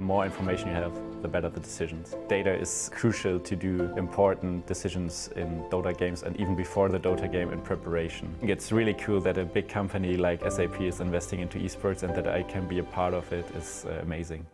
more information you have, the better the decisions. Data is crucial to do important decisions in Dota games and even before the Dota game in preparation. It's really cool that a big company like SAP is investing into esports, and that I can be a part of it is amazing.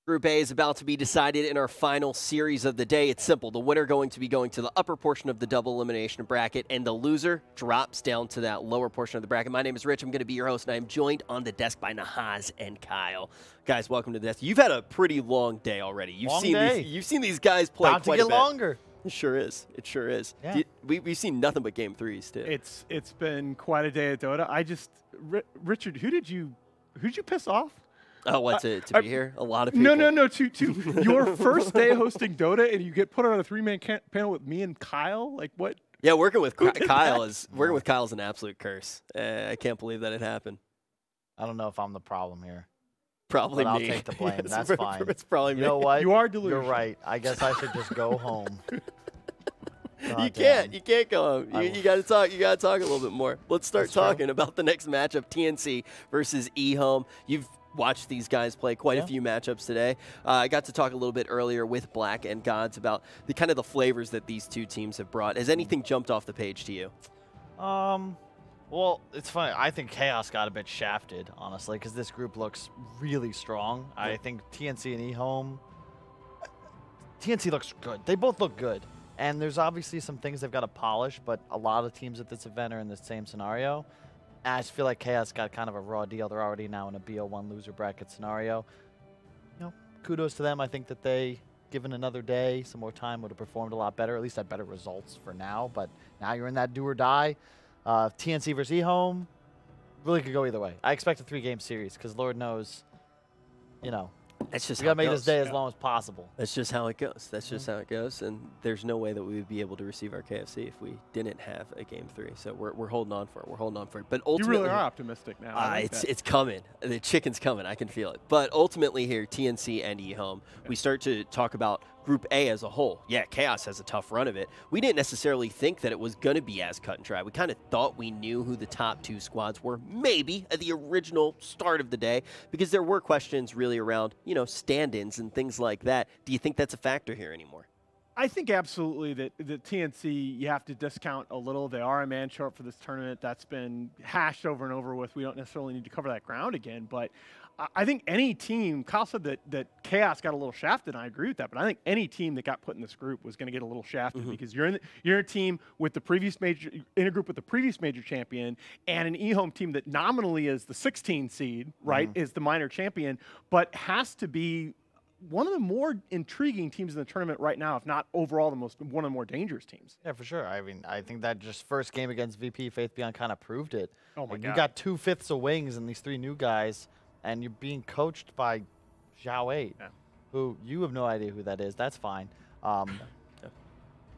Group A is about to be decided in our final series of the day. It's simple. The winner going to be going to the upper portion of the double elimination bracket, and the loser drops down to that lower portion of the bracket. My name is Rich. I'm going to be your host, and I am joined on the desk by Nahaz and Kyle. Guys, welcome to the desk. You've had a pretty long day already. You've seen these guys play about quite to a get bit. longer. It sure is. It sure is. Yeah. We've seen nothing but game threes, too. It's been quite a day at Dota. Richard, who did you piss off? Oh, what, to be here? A lot of people. No. To your first day hosting Dota, and you get put on a three-man panel with me and Kyle? Like, what? Yeah, working with Kyle is an absolute curse. I can't believe that it happened. I don't know if I'm the problem here. Probably but me. I'll take the blame. Yes, That's fine. It's probably me. You know what? You are delusional. You're right. I guess I should just go home. You can't go home. You got to talk. You got to talk a little bit more. Let's start talking about the next matchup: TNC versus Ehome. You've watched these guys play quite a few matchups today. I got to talk a little bit earlier with Black and Gods about the kind of the flavors that these two teams have brought. Has anything jumped off the page to you? Well, it's funny. I think Chaos got a bit shafted, honestly, because this group looks really strong. I think TNC and Ehome. TNC looks good. They both look good. And there's obviously some things they've got to polish, but a lot of teams at this event are in the same scenario. And I just feel like Chaos got kind of a raw deal. They're already now in a BO1 loser bracket scenario. You know, kudos to them. I think that they, given another day, some more time, would have performed a lot better. At least had better results for now. But now you're in that do or die. TNC versus Ehome really could go either way. I expect a 3-game series because Lord knows, you know, That's just we got to make this day as long as possible. That's just how it goes. That's just how it goes. And there's no way that we would be able to receive our KFC if we didn't have a Game 3. So we're holding on for it. We're holding on for it. But ultimately, you really are optimistic now. It's coming. The chicken's coming. I can feel it. But ultimately here, TNC and Ehome, we start to talk about Group A as a whole. Yeah, Chaos has a tough run of it. We didn't necessarily think that it was going to be as cut and dry. We kind of thought we knew who the top 2 squads were, maybe at the original start of the day, because there were questions really around, you know, stand-ins and things like that. Do you think that's a factor here anymore? I think absolutely that the TNC, you have to discount a little. They are a man short for this tournament. That's been hashed over and over with. We don't necessarily need to cover that ground again, but I think any team, Kyle said that Chaos got a little shafted, and I agree with that, but I think any team that got put in this group was going to get a little shafted because you're in a team with the previous major, in a group with the previous major champion, and an Ehome team that nominally is the 16 seed, right, is the minor champion, but has to be one of the more intriguing teams in the tournament right now, if not overall one of the more dangerous teams. Yeah, for sure. I mean, I think that just first game against VP, Faith Beyond kind of proved it. Oh my God. You got 2/5 of wings and these 3 new guys, and you're being coached by Zhao 8, who you have no idea who that is. That's fine.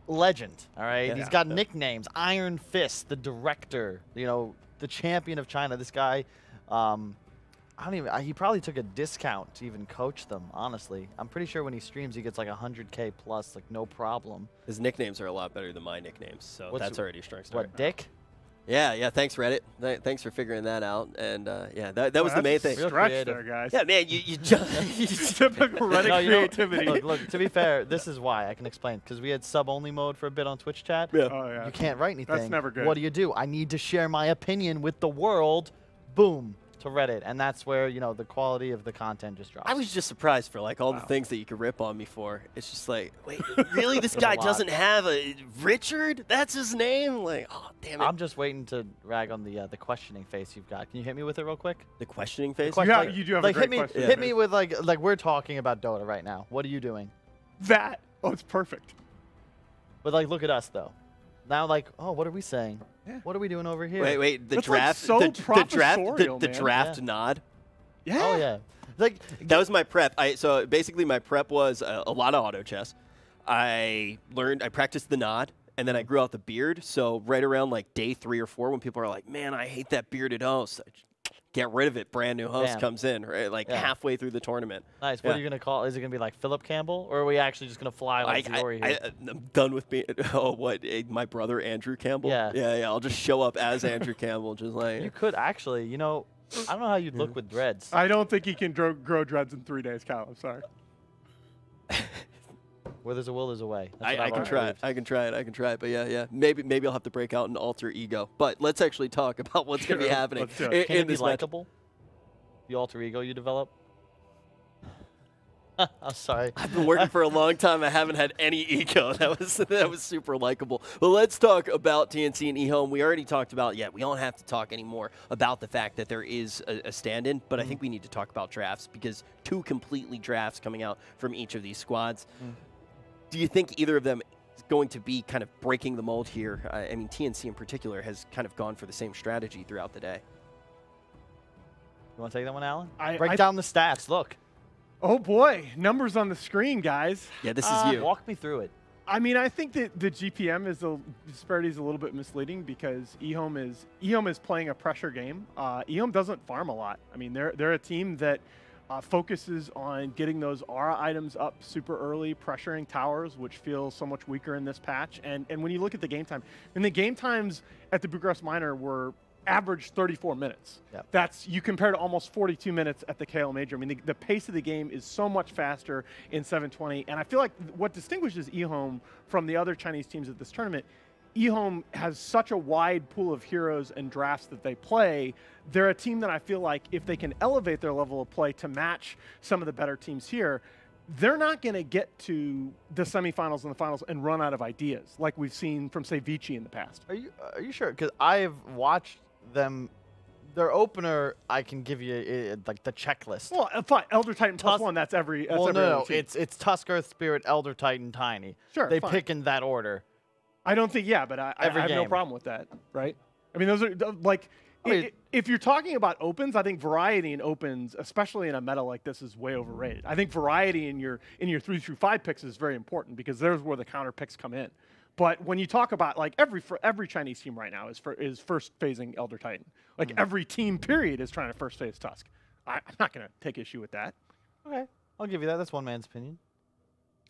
Legend, all right? He's got nicknames. Iron Fist, the director, you know, the champion of China. This guy, he probably took a discount to even coach them, honestly. I'm pretty sure when he streams, he gets like 100K plus, like no problem. His nicknames are a lot better than my nicknames, so that's already a strong start. What, Dick? Yeah, thanks Reddit. Thanks for figuring that out. And yeah, that was the main thing. Stretch there, guys. Yeah, man, you just typical Reddit creativity. Look, to be fair, this is why I can explain. Because we had sub-only mode for a bit on Twitch chat. Yeah. Oh, yeah. You can't write anything. That's never good. What do? I need to share my opinion with the world. Boom. To Reddit, and that's where, you know, the quality of the content just drops. I was just surprised for like all the things that you could rip on me for. It's just like, wait, really? This guy doesn't have a Richard? That's his name? Like, oh, damn it. I'm just waiting to rag on the questioning face you've got. Can you hit me with it real quick? The questioning face? You do have a great question. Hit me with like we're talking about Dota right now. What are you doing? That. Oh, it's perfect. But like, look at us though. Now, like, oh, what are we saying? Yeah. What are we doing over here? Wait, the That's draft, like so the draft nod. Yeah. Oh yeah. Like that was my prep. So basically, my prep was a lot of auto chess. I practiced the nod, and then I grew out the beard. So right around like day 3 or 4, when people are like, "Man, I hate that bearded host," I get rid of it. Brand new host comes in, right? Like halfway through the tournament. Nice. What are you gonna call? Is it gonna be like Philip Campbell, or are we actually just gonna fly like Zori here? I'm done with being. Oh, what? My brother Andrew Campbell. Yeah. I'll just show up as Andrew Campbell, just like. You could actually, you know, I don't know how you'd look with dreads. I don't think he can grow dreads in 3 days, Kyle. I'm sorry. Where there's a will, there's a way. I can try it. I can try it. I can try it. But yeah. Maybe I'll have to break out an alter ego. But let's actually talk about what's going to be happening Can in it be this likable? The alter ego you develop? I'm sorry. I've been working for a long time. I haven't had any ego. That was super likable. But let's talk about TNC and Ehome. We already talked about, we don't have to talk anymore about the fact that there is a stand-in, but I think we need to talk about drafts because 2 completely drafts coming out from each of these squads. Do you think either of them is going to be kind of breaking the mold here? I mean, TNC in particular has kind of gone for the same strategy throughout the day. You want to take that one, Alan? Break down the stats. Look. Oh boy, numbers on the screen, guys. Yeah, this is you. Walk me through it. I mean, I think that the GPM disparity is a little bit misleading because Ehome is playing a pressure game. Ehome doesn't farm a lot. I mean, they're a team that focuses on getting those aura items up super early, pressuring towers, which feels so much weaker in this patch. And when you look at the game time, and the game times at the Bucharest Minor were average 34 minutes. Yep. That's, you compare to almost 42 minutes at the KL Major. I mean, the pace of the game is so much faster in 720. And I feel like what distinguishes Ehome from the other Chinese teams at this tournament, Ehome has such a wide pool of heroes and drafts that they play. They're a team that I feel like if they can elevate their level of play to match some of the better teams here, they're not going to get to the semifinals and the finals and run out of ideas like we've seen from, say, Vici in the past. Are you sure? Because I've watched them. Their opener, I can give you like the checklist. Well, fine. Elder Titan +1. That's every. That's every no. team. It's Tusk, Earth Spirit, Elder Titan, Tiny. Sure, they fine. pick in that order. I don't think. Yeah, but I have no problem with that. Right. I mean, those are like. If you're talking about opens, I think variety in opens, especially in a meta like this, is way overrated. I think variety in your 3 through 5 picks is very important because there's where the counter picks come in. But when you talk about like every Chinese team right now is first phasing Elder Titan. Like every team period is trying to first phase Tusk. I'm not going to take issue with that. Okay, I'll give you that. That's one man's opinion.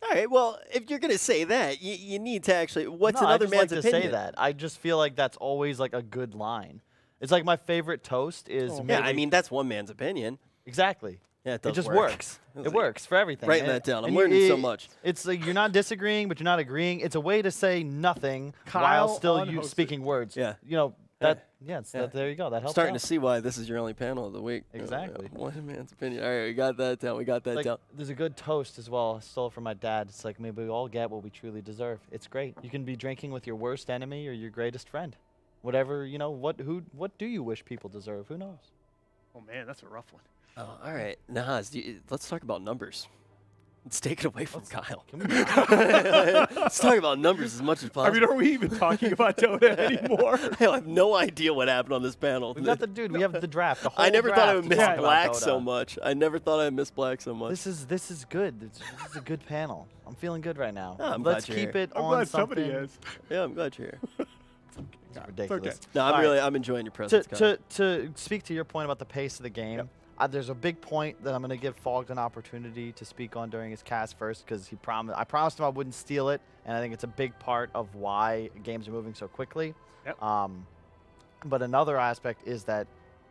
All right. Well, if you're going to say that, you need to actually. What's No, another I just man's like opinion? to say that. I just feel like that's always like a good line. It's like my favorite toast is. Yeah, I mean that's one man's opinion. Exactly. Yeah, it just works. It works for everything. Writing that down. I'm learning so much. It's like you're not disagreeing, but you're not agreeing. It's a way to say nothing Kyle while still unhosted. speaking words. Yeah. You know that. Yeah. There you go. That helps. Starting out. to see why this is your only panel of the week. Exactly. One man's opinion. All right, we got that down. We got that Like, down. there's a good toast as well. I stole it from my dad. It's like maybe we all get what we truly deserve. It's great. You can be drinking with your worst enemy or your greatest friend. Whatever, you know, what do you wish people deserve? Who knows? Oh man, that's a rough one. Oh, all right. Nahaz, let's talk about numbers. Let's take it away from Kyle. Let's talk about numbers as much as possible. I mean, are we even talking about Dota anymore? I have no idea what happened on this panel. We got the dude. We have the draft. The whole I never thought I draft would to miss talk about black Dota. so much. I never thought I'd miss black so much. This is good. This is a good panel. I'm feeling good right now. Oh, I'm Let's glad you're keep here. it I'm on glad something. somebody is. Yeah, I'm glad you're here. It's ridiculous. okay. No, I'm enjoying your presence, Kyle. To speak to your point about the pace of the game, Yep. There's a big point that I'm going to give Fogged an opportunity to speak on during his cast first because I promised him I wouldn't steal it, and I think it's a big part of why games are moving so quickly. Yep. But another aspect is that,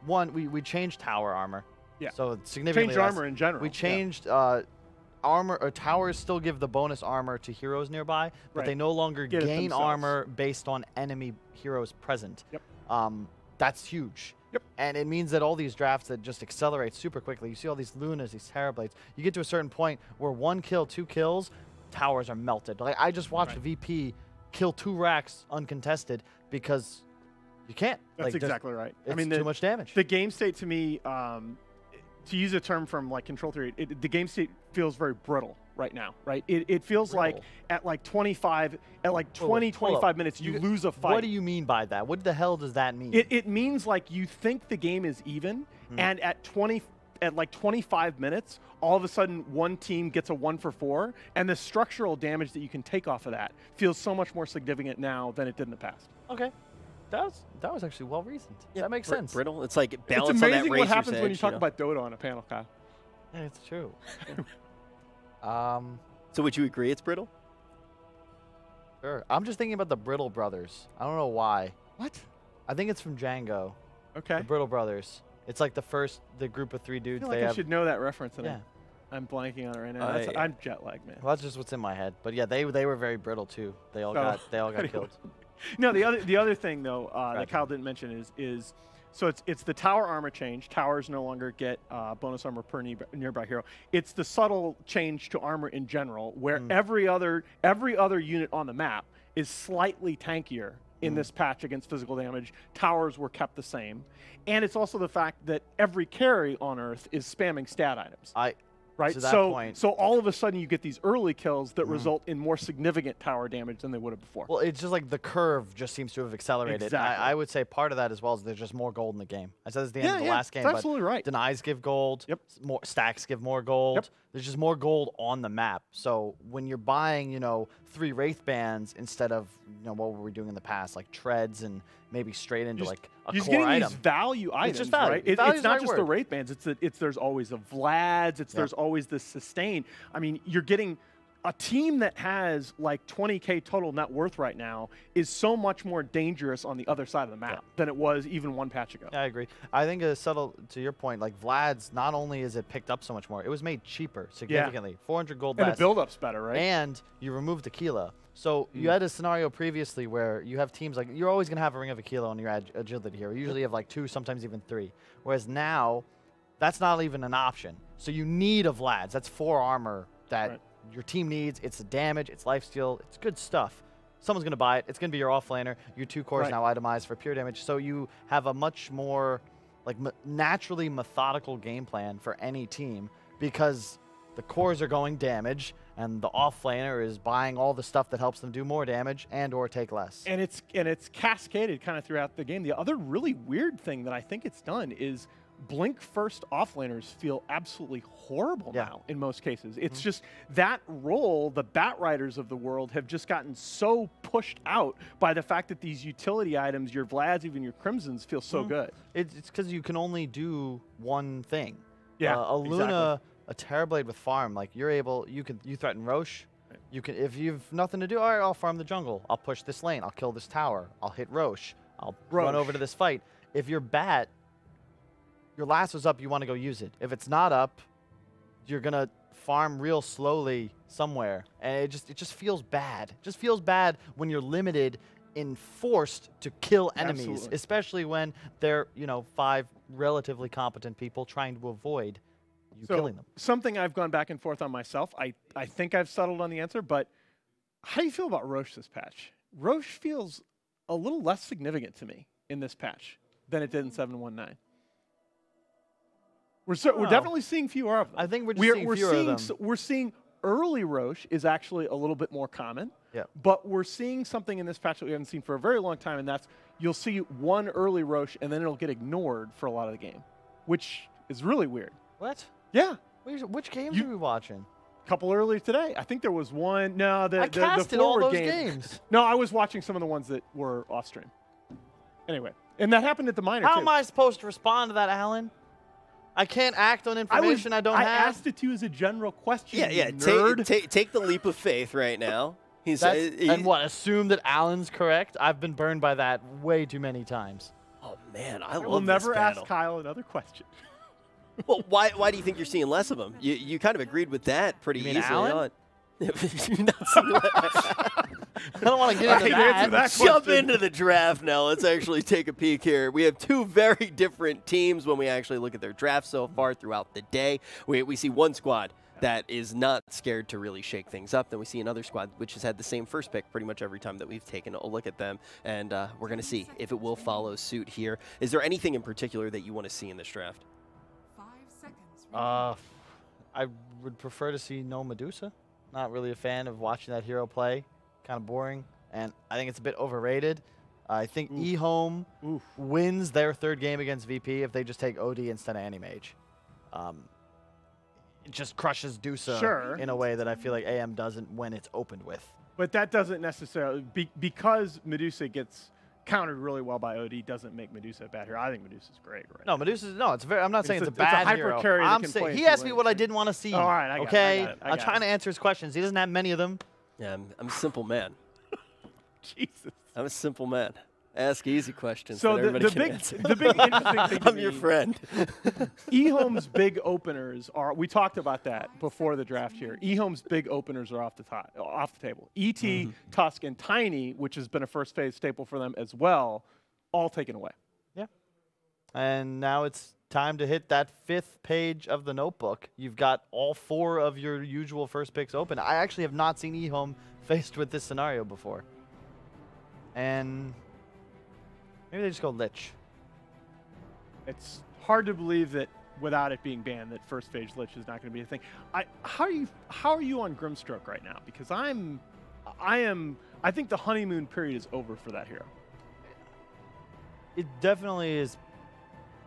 one, we changed tower armor. Yeah. So significantly Changed less. armor in general. We changed armor, or towers still give the bonus armor to heroes nearby, but Right. they no longer Get it gain themselves. armor based on enemy heroes present. Yep. That's huge. Yep. And it means that all these drafts that just accelerate super quickly, you see all these Lunas, these Terrablades, you get to a certain point where 1 kill, 2 kills, towers are melted. Like I just watched VP kill 2 racks uncontested because you can't. That's like, exactly right. It's I mean, too much damage. The game state to me, to use a term from like control theory, the game state feels very brittle right now, right? It feels like at like 25, at like 20, 25 minutes, you lose a fight. What do you mean by that? What the hell does that mean? It means like you think the game is even, and at like 25 minutes, all of a sudden one team gets a 1 for 4, and the structural damage that you can take off of that feels so much more significant now than it did in the past. Okay. That was actually well reasoned. Yeah, that makes sense. Brittle. It's like It's balance on that amazing what razor's happens when you edge, talk know? about Dota on a panel, Kyle. Yeah, it's true. So would you agree it's brittle? Sure. I'm just thinking about the Brittle Brothers. I don't know why. What? I think it's from Django. Okay. The Brittle Brothers. It's like the group of 3 I dudes. feel like I should know that reference, and Yeah. I'm blanking on it right now. I'm jet lagged, man. Well, that's just what's in my head. But yeah, they were very brittle too. They all got killed. No, the other thing though that Kyle didn't mention is so it's the tower armor change. Towers no longer get bonus armor per nearby hero. It's the subtle change to armor in general, where every other unit on the map is slightly tankier in this patch against physical damage. Towers were kept the same, and it's also the fact that every carry on Earth is spamming stat items. Right, so all of a sudden you get these early kills that result in more significant tower damage than they would have before. Well, it's just like the curve just seems to have accelerated. Exactly. I would say part of that as well is there's just more gold in the game. I said this at the end of the last game, that's absolutely right. Denies give gold. Yep. More stacks give more gold. Yep. There's just more gold on the map. So when you're buying, 3 Wraith Bands instead of, what were we doing in the past, like treads and maybe straight into like a you're core getting item. these value items, just value. right? It's not just the Wraith Bands. It's there's always a Vlad's. There's always this sustain. I mean, you're getting a team that has like 20K total net worth right now is so much more dangerous on the other side of the map than it was even 1 patch ago. Yeah, I agree. I think it's subtle to your point. Like Vlad's, not only is it picked up so much more, it was made cheaper significantly. 400 gold less. And the build-up's better, right? And you removed Aquila. So you had a scenario previously where you have teams like, you're always going to have a Ring of Aquila on your agility hero. You usually have like 2, sometimes even 3. Whereas now, that's not even an option. So you need a Vlad's. That's 4 armor that your team needs. It's damage, it's lifesteal, it's good stuff. Someone's going to buy it. It's going to be your offlaner. Your 2 cores now itemized for pure damage. So you have a much more like naturally methodical game plan for any team because the cores are going damage and the offlaner is buying all the stuff that helps them do more damage and or take less. And it's cascaded kind of throughout the game. The other really weird thing that I think it's done is Blink first offlaners feel absolutely horrible now in most cases. It's just that role, the Bat Riders of the world have just gotten so pushed out by the fact that these utility items, your Vlads, even your Crimsons, feel so good. It's because you can only do one thing. Yeah, a Luna, a Terrorblade with farm, like you threaten Roche. You can, if you've nothing to do, all right, I'll farm the jungle. I'll push this lane. I'll kill this tower. I'll hit Roche. I'll run over to this fight. If you're Bat, your lasso's up, you want to go use it. If it's not up, you're going to farm real slowly somewhere. And it just feels bad. It just feels bad when you're limited and forced to kill enemies, especially when they're, 5 relatively competent people trying to avoid you killing them. Something I've gone back and forth on myself. I think I've settled on the answer, but how do you feel about Roche this patch? Roche feels a little less significant to me in this patch than it did in 7.19. We're definitely seeing fewer of them. I think we're just seeing fewer of them. We're seeing early Roche is actually a little bit more common. Yeah. But we're seeing something in this patch that we haven't seen for a very long time, and that's you'll see one early Roche, and then it'll get ignored for a lot of the game, which is really weird. What? Yeah. Which games are we watching? A couple early today. I think there was one. No, I casted all those games. No, I was watching some of the ones that were off stream. Anyway, and that happened at the minor. How am I supposed to respond to that, Alan? I can't act on information I don't have. I asked it to you as a general question. Yeah. Nerd. Take the leap of faith right now. And what? Assume that Alan's correct? I've been burned by that way too many times. Oh man, I love We'll never this battle. ask Kyle another question. Well, why do you think you're seeing less of them? You kind of agreed with that pretty easily Alan? on. I don't want to get into that. Jump into the draft now. Let's actually take a peek here. We have 2 very different teams when we actually look at their draft so far throughout the day. We see one squad that is not scared to really shake things up. Then we see another squad which has had the same first pick pretty much every time that we've taken a look at them. And we're going to see if it will follow suit here. Is there anything in particular that you want to see in this draft? 5 seconds. I would prefer to see no Medusa. Not really a fan of watching that hero play. Kind of boring. And I think it's a bit overrated. I think Ehome wins their 3rd game against VP if they just take OD instead of Animage. It just crushes Dusa in a way that I feel like AM doesn't when it's opened with. But that doesn't necessarily, because Medusa gets countered really well by OD, doesn't make Medusa a bad hero. I think Medusa's great. Right? No, it's very. I'm not saying it's a bad hyper hero. carry I'm saying he asked me what I didn't want to see. All right, I got it. I'm trying to answer his questions. He doesn't have many of them. Yeah, I'm a simple man. Jesus. I'm a simple man. Ask easy questions. So that the everybody can big answer. the big interesting thing to I'm your me- friend. Ehome's big openers are, we talked about that before the draft here. Ehome's big openers are off the table. ET, Tusk, and Tiny, which has been a first phase staple for them as well, all taken away. Yeah. And now it's time to hit that 5th page of the notebook. You've got all 4 of your usual first picks open. I actually have not seen Ehome faced with this scenario before. And maybe they just go Lich. It's hard to believe that without it being banned, that first phase Lich is not going to be a thing. How are you on Grimstroke right now? Because I think the honeymoon period is over for that hero. It definitely is.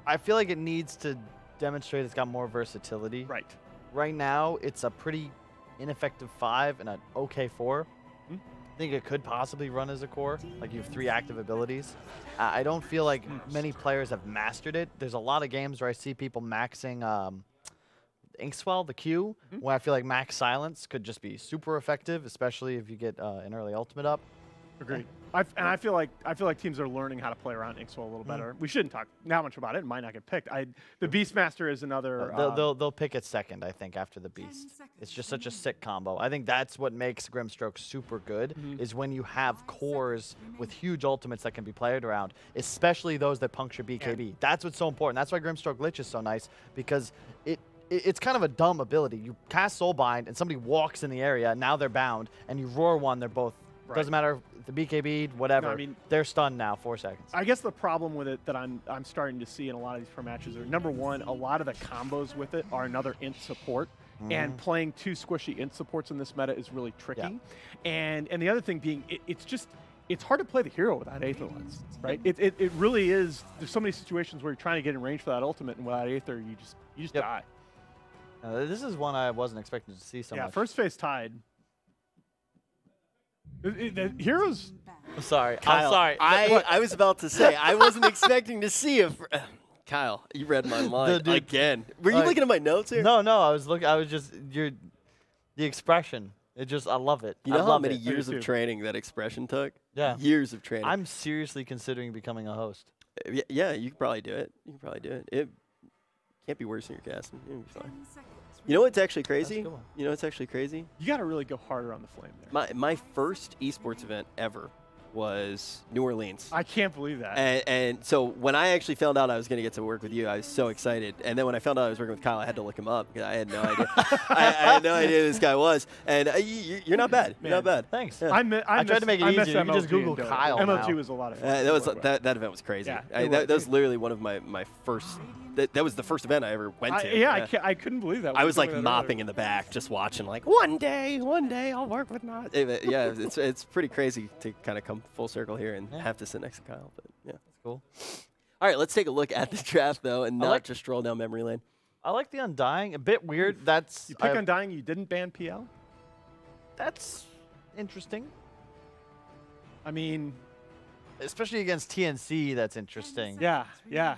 I feel like it needs to demonstrate it's got more versatility. Right. Right now, it's a pretty ineffective 5 and an okay 4. I think it could possibly run as a core. Like, you have 3 active abilities. I don't feel like many players have mastered it. There's a lot of games where I see people maxing Inkswell, the Q, where I feel like max silence could just be super effective, especially if you get an early ultimate up. Agreed. I feel like teams are learning how to play around Inkswell a little better. We shouldn't talk that much about it. It might not get picked. The Beastmaster is another. They'll pick it second, I think, after the Beast. It's just such a sick combo. I think that's what makes Grimstroke super good, is when you have cores with huge ultimates that can be played around, especially those that puncture BKB. Yeah. That's what's so important. That's why Grimstroke Lich is so nice, because it's kind of a dumb ability. You cast Soulbind, and somebody walks in the area, now they're bound, and you roar one, they're both. Right. Doesn't matter if the BKB, whatever. No, I mean, they're stunned now, 4 seconds. I guess the problem with it that I'm starting to see in a lot of these pro matches are, number one, a lot of the combos with it are another int support. And playing 2 squishy int supports in this meta is really tricky. Yeah. And the other thing being, it's hard to play the hero without Aether Lens, right? It really is. There's so many situations where you're trying to get in range for that ultimate, and without Aether, you just die. This is one I wasn't expecting to see so much. Yeah, first phase Tide. The heroes. I'm sorry. Kyle, I'm sorry. I was about to say, I wasn't expecting to see it. Kyle, you read my mind again. Were you looking at my notes here? No, I was looking. I was just the expression. I love it. You know how many years of training that expression took? Yeah. Years of training. I'm seriously considering becoming a host. Yeah, you could probably do it. It can't be worse than your casting. You'll be fine. You know what's actually crazy? You know what's actually crazy? You got to really go harder on the flame there. My first esports event ever was New Orleans. I can't believe that. And so when I actually found out I was going to get to work with you, I was so excited. And then when I found out I was working with Kyle, I had to look him up because I had no idea. I had no idea who this guy was. And you're not bad. You're not bad. Thanks. Yeah. I tried to make it easier. You can just Google Kyle. MLG was a lot of fun. That event was crazy. Yeah, that was literally one of my first. That was the first event I ever went to. I couldn't believe that. I was like mopping in the back, just watching, like, one day I'll work with Not. Yeah, it's pretty crazy to kind of come full circle here and have to sit next to Kyle. But yeah, that's cool. All right, let's take a look at the draft though, and not just stroll down memory lane. I like the Undying. A bit weird. You pick Undying. You didn't ban PL. That's interesting. I mean, especially against TNC, that's interesting. Yeah.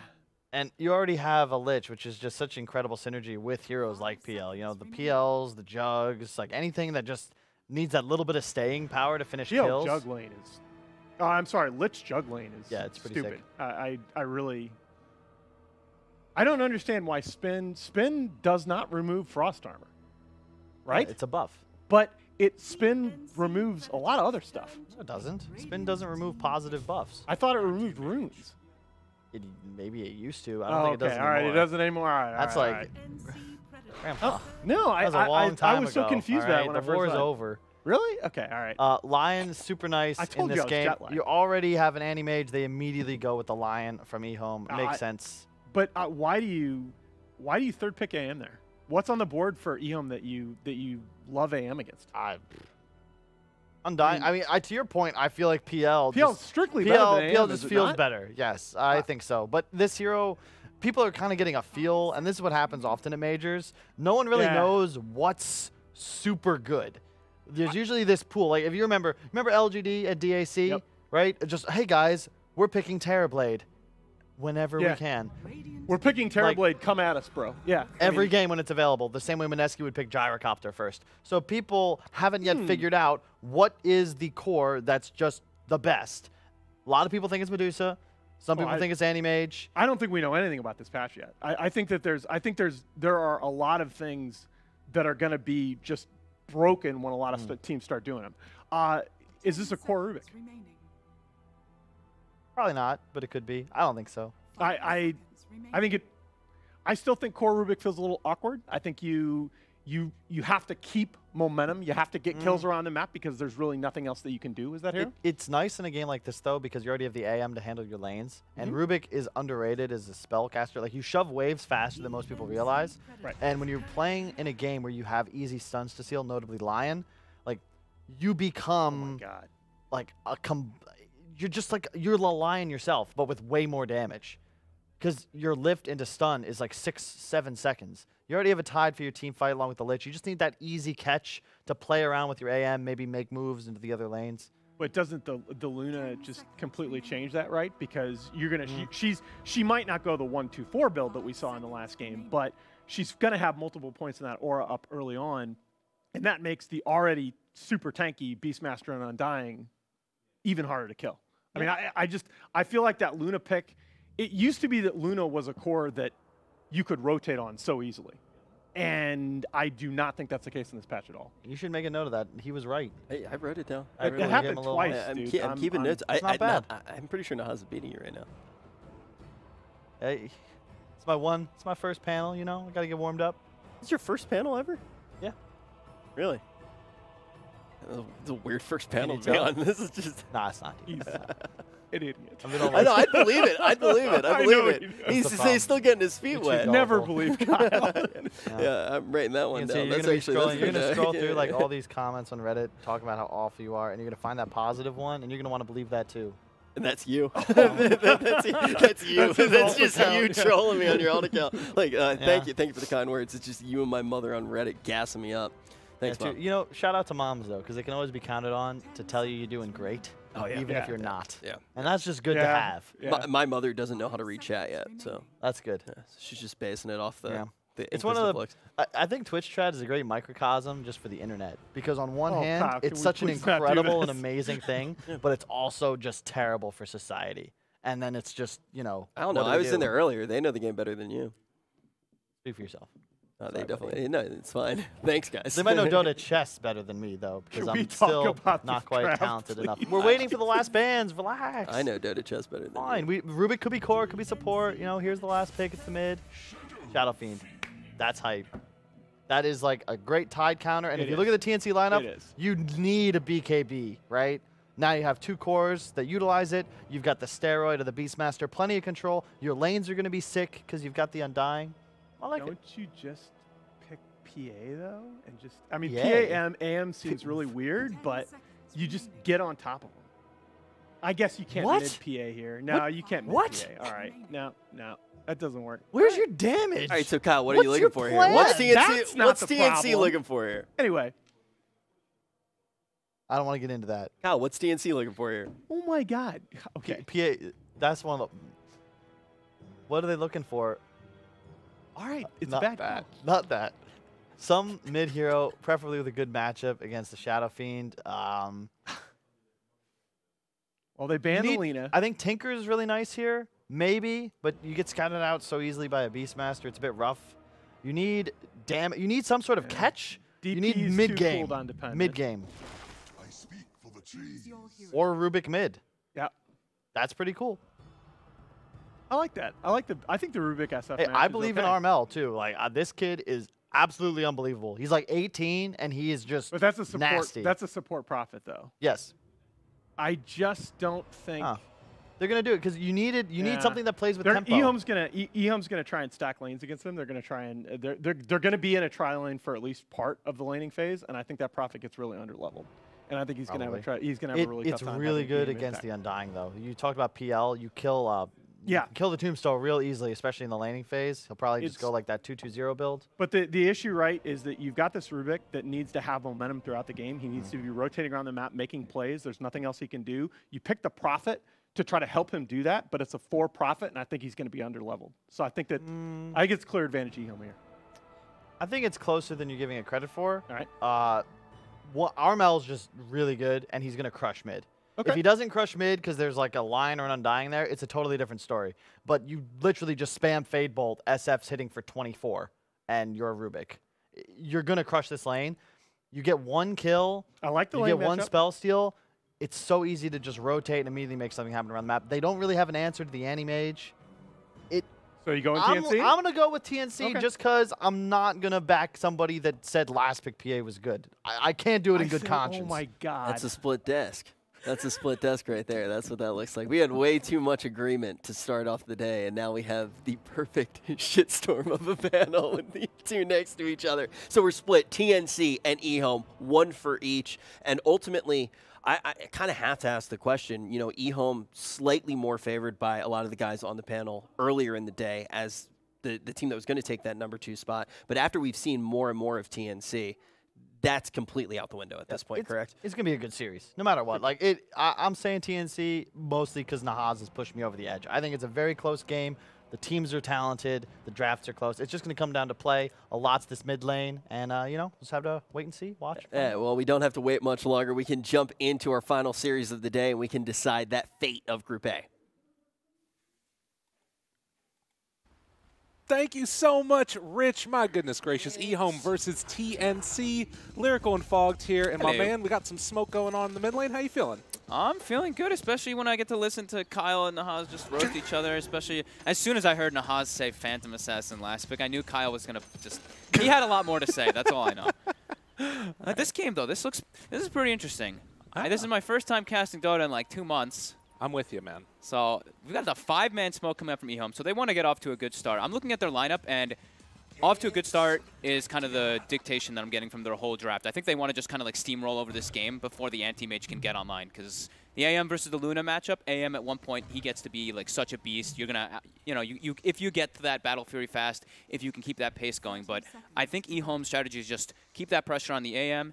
And you already have a Lich, which is just such incredible synergy with heroes like PL. You know, the PLs, the Jugs, like anything that just needs that little bit of staying power to finish kills. Jug lane is. Oh, I'm sorry, Lich Jug lane is. Yeah, it's pretty stupid. sick. I really. I don't understand why Spin does not remove Frost Armor. Right? It's a buff. But Spin removes a lot of other stuff. No, it doesn't. Spin doesn't remove positive buffs. I thought it removed runes. Maybe it used to. I don't think it does anymore. All right, it doesn't anymore. All right, that's like. Oh, no, I was so confused about it when the war is over. Really? Okay, all right. Lion, super nice in this game. You already have an anti-mage. They immediately go with the Lion from Ehome. Makes sense. But why do you third pick AM there? What's on the board for Ehome that you love AM against? Undying. I mean, to your point, I feel like PL strictly better than AM, PL just feels better. Yes, I think so. But this hero, people are kind of getting a feel, and this is what happens often at majors. No one really knows what's super good. There's usually this pool. Like if you remember LGD at DAC, right? Just hey guys, we're picking Terrorblade whenever we can. We're picking Terrorblade. Come at us, bro. Yeah. Every game when it's available, the same way Mineski would pick Gyrocopter first. So people haven't yet figured out what is the core that's just the best. A lot of people think it's Medusa. Some people think it's Anti-Mage. I don't think we know anything about this patch yet. I think that there are a lot of things that are going to be just broken when a lot of teams start doing them. Is this a core Rubik? Probably not, but it could be. I don't think so. I think it. I still think core Rubik feels a little awkward. I think you have to keep momentum. You have to get kills around the map because there's really nothing else that you can do. Is that here? It's nice in a game like this, though, because you already have the AM to handle your lanes. And Rubik is underrated as a spellcaster. Like, you shove waves faster than most people realize. Right. And when you're playing in a game where you have easy stuns to seal, notably Lion, like, you become... Oh, my God. Like, you're just like... You're the Lion yourself, but with way more damage. Because your lift into stun is like 6-7 seconds. You already have a tide for your team fight along with the Lich. You just need that easy catch to play around with your AM, maybe make moves into the other lanes. But doesn't the Luna just completely change that, right? Because you're gonna she might not go the 1-2-4 build that we saw in the last game, but she's gonna have multiple points in that aura up early on, and that makes the already super tanky Beastmaster and Undying even harder to kill. I mean, I feel like that Luna pick. It used to be that Luna was a core that you could rotate on so easily. And I do not think that's the case in this patch at all. You should make a note of that. He was right. Hey, I wrote it down. It happened twice, dude. I'm keeping notes. not bad. I'm pretty sure Nahaz is beating you right now. Hey, it's my first panel, you know? I got to get warmed up. This is your first panel ever? Yeah. Really? It's a weird first panel to be on. This is just... Nah, it's not. He's an idiot. I know, I believe it. I believe it. I believe it. He's still getting his feet wet. Never believe Kyle. Yeah, I'm writing that one down. You're going to scroll through like all these comments on Reddit talking about how awful you are, and you're going to find that positive one, and you're going to want to believe that too. And that's you. That's you. That's just you trolling me on your own account. Like, thank you for the kind words. It's just you and my mother on Reddit gassing me up. Thanks, Mom. You know, shout out to moms though, because they can always be counted on to tell you you're doing great, even if you're not. Yeah. And that's just good to have. Yeah. My mother doesn't know how to read chat yet, so that's good. Yeah, she's just basing it off the. It's one of the. I think Twitch chat is a great microcosm just for the internet, because on one hand, Kyle, it's such an incredible and amazing thing, Yeah. but it's also just terrible for society. And then it's just, you know. I don't know. I was in there earlier. They know the game better than you. Speak for yourself. They definitely. No, it's fine. Thanks, guys. They might know Dota chess better than me, though, because I'm still not quite talented enough. We're waiting for the last bans. Relax. I know Dota chess better than Fine. you. Rubik could be core, could be support. You know, here's the last pick. It's the mid. Shadow Fiend. That's hype. That is like a great tide counter. And if you look at the TNC lineup, you need a BKB, right? Now you have two cores that utilize it. You've got the Steroid or the Beastmaster. Plenty of control. Your lanes are going to be sick because you've got the Undying. I like it. Don't you just pick PA though, and just I mean Yeah. AM seems really weird, but you just get on top of them. I guess you can't What? mid PA here. No, What? you can't mid What? PA. All right, no, that doesn't work. Where's your damage? All right, so Kyle, what are you What's looking for your here? What's plan? That's TNC? not What's the TNC problem. looking for here? Anyway, I don't want to get into that. Kyle, what's TNC looking for here? oh my God. Okay, PA, that's one of the. What are they looking for? all right, it's Not bad. that. Not that. Some mid hero, preferably with a good matchup against the Shadow Fiend. Well, they banned need- Alina. I think Tinker is really nice here, maybe, but you get scouted out so easily by a Beastmaster. It's a bit rough. You need You need some sort of catch. You need DP is mid too game. cooldown dependent. Mid game. I speak for the trees. Or Rubik mid. Yeah, That's pretty cool. I like that. I think the Rubik SF. Hey, match I is believe okay. in Armel too. Like this kid is absolutely unbelievable. He's like 18 and he is just But that's a support. nasty. That's a support profit though. Yes. I just don't think. Huh. They're gonna do it because you need something that plays with tempo. Ehome's gonna try and stack lanes against them. They're gonna try and they're gonna be in a tri lane for at least part of the laning phase, and I think that profit gets really underleveled. And I think he's gonna have a really tough It's time really having good game against impact. the Undying though. You talked about PL. You kill kill the Tombstone real easily, especially in the laning phase. He'll probably just go like that 2-2-0 build. But the issue, right, is that you've got this Rubik that needs to have momentum throughout the game. He needs to be rotating around the map, making plays. There's nothing else he can do. You pick the Prophet to try to help him do that, but it's a 4 Prophet, and I think he's going to be underleveled. So I think it's clear advantage Ehome here. I think it's closer than you're giving it credit for. All right. Armel's just really good, and he's going to crush mid. If he doesn't crush mid because there's like a line or an Undying there, it's a totally different story. But you literally just spam Fade Bolt, SF's hitting for 24, and you're a Rubik. You're going to crush this lane. You get 1 kill. I like the you lane get 1 matchup. spell steal. It's so easy to just rotate and immediately make something happen around the map. They don't really have an answer to the Anti-Mage. So you going I'm TNC? going to go with TNC Okay. just because I'm not going to back somebody that said last pick PA was good. I can't do it in good conscience. Oh my God. That's a split desk. That's a split desk right there. That's what that looks like. We had way too much agreement to start off the day, and now we have the perfect shitstorm of a panel with the two next to each other. So we're split TNC and Ehome, 1 for each. And ultimately, I kind of have to ask the question, you know, Ehome slightly more favored by a lot of the guys on the panel earlier in the day as the team that was going to take that #2 spot. But after we've seen more and more of TNC, that's completely out the window at this point, correct? It's going to be a good series, no matter what. Like I'm saying TNC mostly because Nahaz has pushed me over the edge. I think it's a very close game. The teams are talented. The drafts are close. It's just going to come down to play. A lot's this mid lane. And, you know, just have to wait and see, watch. Yeah, well, we don't have to wait much longer. We can jump into our final series of the day, and we can decide that fate of Group A. Thank you so much, Rich. My goodness gracious. Ehome versus TNC. Lyrical and Fogged here. And my Hello. man, we got some smoke going on in the mid lane. How you feeling? I'm feeling good, especially when I get to listen to Kyle and Nahaz just roast each other, especially as soon as I heard Nahaz say Phantom Assassin last pick, I knew Kyle was going to just... He had a lot more to say, that's all I know. This game, though, this is pretty interesting. This is my first time casting Dota in like 2 months. I'm with you, man. So we've got the 5-man smoke coming up from Ehome, so they want to get off to a good start. I'm looking at their lineup, and off to a good start is kind of the dictation that I'm getting from their whole draft. I think they want to just kind of like steamroll over this game before the anti-mage can get online, because the AM versus the Luna matchup, AM at one point, he gets to be like such a beast. You're going to, you know, if you get to that Battle Fury fast, if you can keep that pace going. But I think Ehome's strategy is just keep that pressure on the AM,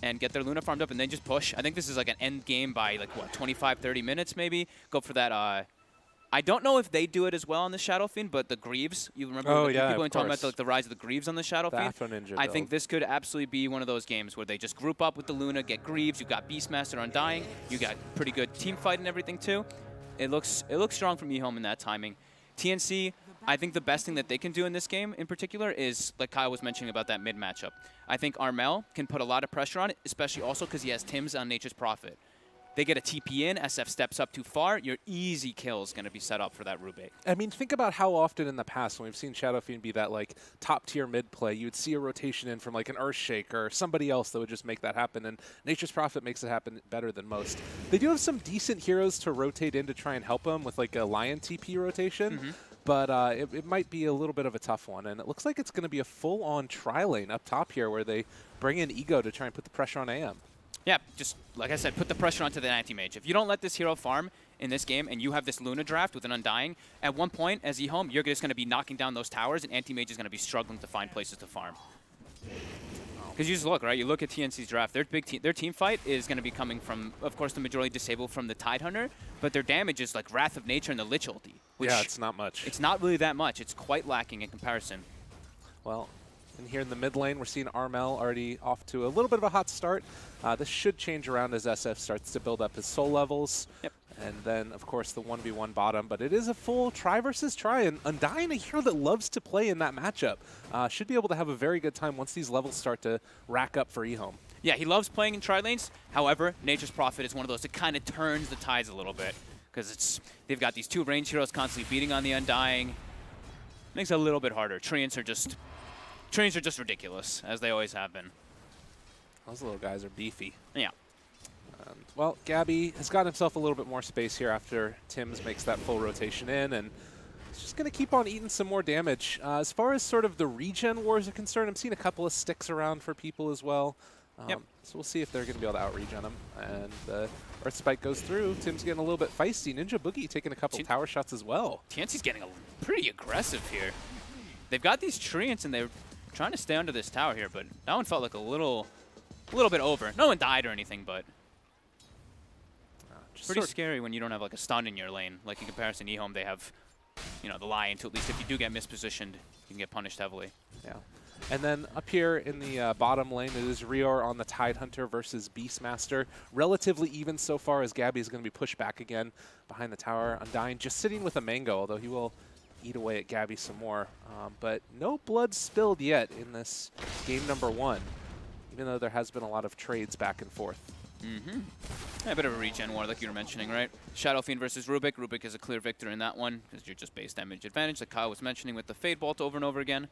and get their Luna farmed up, and then just push. I think this is like an end game by like, what, 25, 30 minutes maybe? Go for that. I don't know if they do it as well on the Shadow Fiend, but the Greaves, you remember people talking about the rise of the Greaves on the Shadow Fiend? Afro Ninja I think this could absolutely be one of those games where they just group up with the Luna, get Greaves, you got Beastmaster Undying, you got pretty good team fight and everything too. It looks strong from Ehome in that timing. TNC, I think the best thing that they can do in this game in particular is, like Kyle was mentioning about that mid matchup. I think Armel can put a lot of pressure on it, especially also because he has Tim's on Nature's Prophet. They get a TP in, SF steps up too far, your easy kill is going to be set up for that Rubik. I mean, think about how often in the past when we've seen Shadow Fiend be that like top tier mid play, you would see a rotation in from like an Earthshake or somebody else that would just make that happen, and Nature's Prophet makes it happen better than most. They do have some decent heroes to rotate in to try and help them with like a Lion TP rotation, but it might be a little bit of a tough one, and it looks like it's going to be a full-on tri-lane up top here where they bring in Ego to try and put the pressure on AM. Yeah, just like I said, put the pressure onto the anti-mage. If you don't let this hero farm in this game and you have this Luna draft with an Undying, at one point as Ehome, you're just going to be knocking down those towers and anti-mage is going to be struggling to find places to farm. Because you just look, right? You look at TNC's draft, their team fight is going to be coming from, of course, the majority disabled from the Tidehunter, but their damage is like Wrath of Nature and the Lich ulti. Which Yeah, it's not much. It's not really that much. It's quite lacking in comparison. Well, and here in the mid lane, we're seeing Armel already off to a little bit of a hot start. This should change around as SF starts to build up his soul levels. Yep. And then, of course, the 1v1 bottom. But it is a full try versus try. And Undying, a hero that loves to play in that matchup, should be able to have a very good time once these levels start to rack up for Ehome. Yeah, he loves playing in tri-lanes. However, Nature's Prophet is one of those that kind of turns the tides a little bit. Because they've got these two range heroes constantly beating on the Undying. Makes it a little bit harder. Treants are just ridiculous, as they always have been. Those little guys are beefy. Yeah. Well, Gabby has got himself a little bit more space here after Tim's makes that full rotation in, and he's just going to keep on eating some more damage. As far as sort of the regen wars are concerned, I'm seeing a couple of sticks around for people as well. Yep. So we'll see if they're going to be able to out-regen him. And the Earth Spike goes through. Tim's getting a little bit feisty. Ninja Boogie taking a couple tower shots as well. TNC's getting pretty aggressive here. They've got these Treants, and they're trying to stay under this tower here, but that one felt like a little bit over. No one died or anything, but pretty scary when you don't have like a stun in your lane. Like in comparison to Ehome, they have, you know, the Lion to at least if you do get mispositioned, you can get punished heavily. Yeah. And then up here in the bottom lane, it is Rior on the Tidehunter versus Beastmaster. Relatively even so far, as Gabby is going to be pushed back again behind the tower. Undying just sitting with a Mango, although he will eat away at Gabby some more. But no blood spilled yet in this game number 1, even though there has been a lot of trades back and forth. A bit of a regen war, like you were mentioning, right? Shadow Fiend versus Rubik. Rubik is a clear victor in that one, because you're just base damage advantage, like Kyle was mentioning with the Fade Bolt over and over again.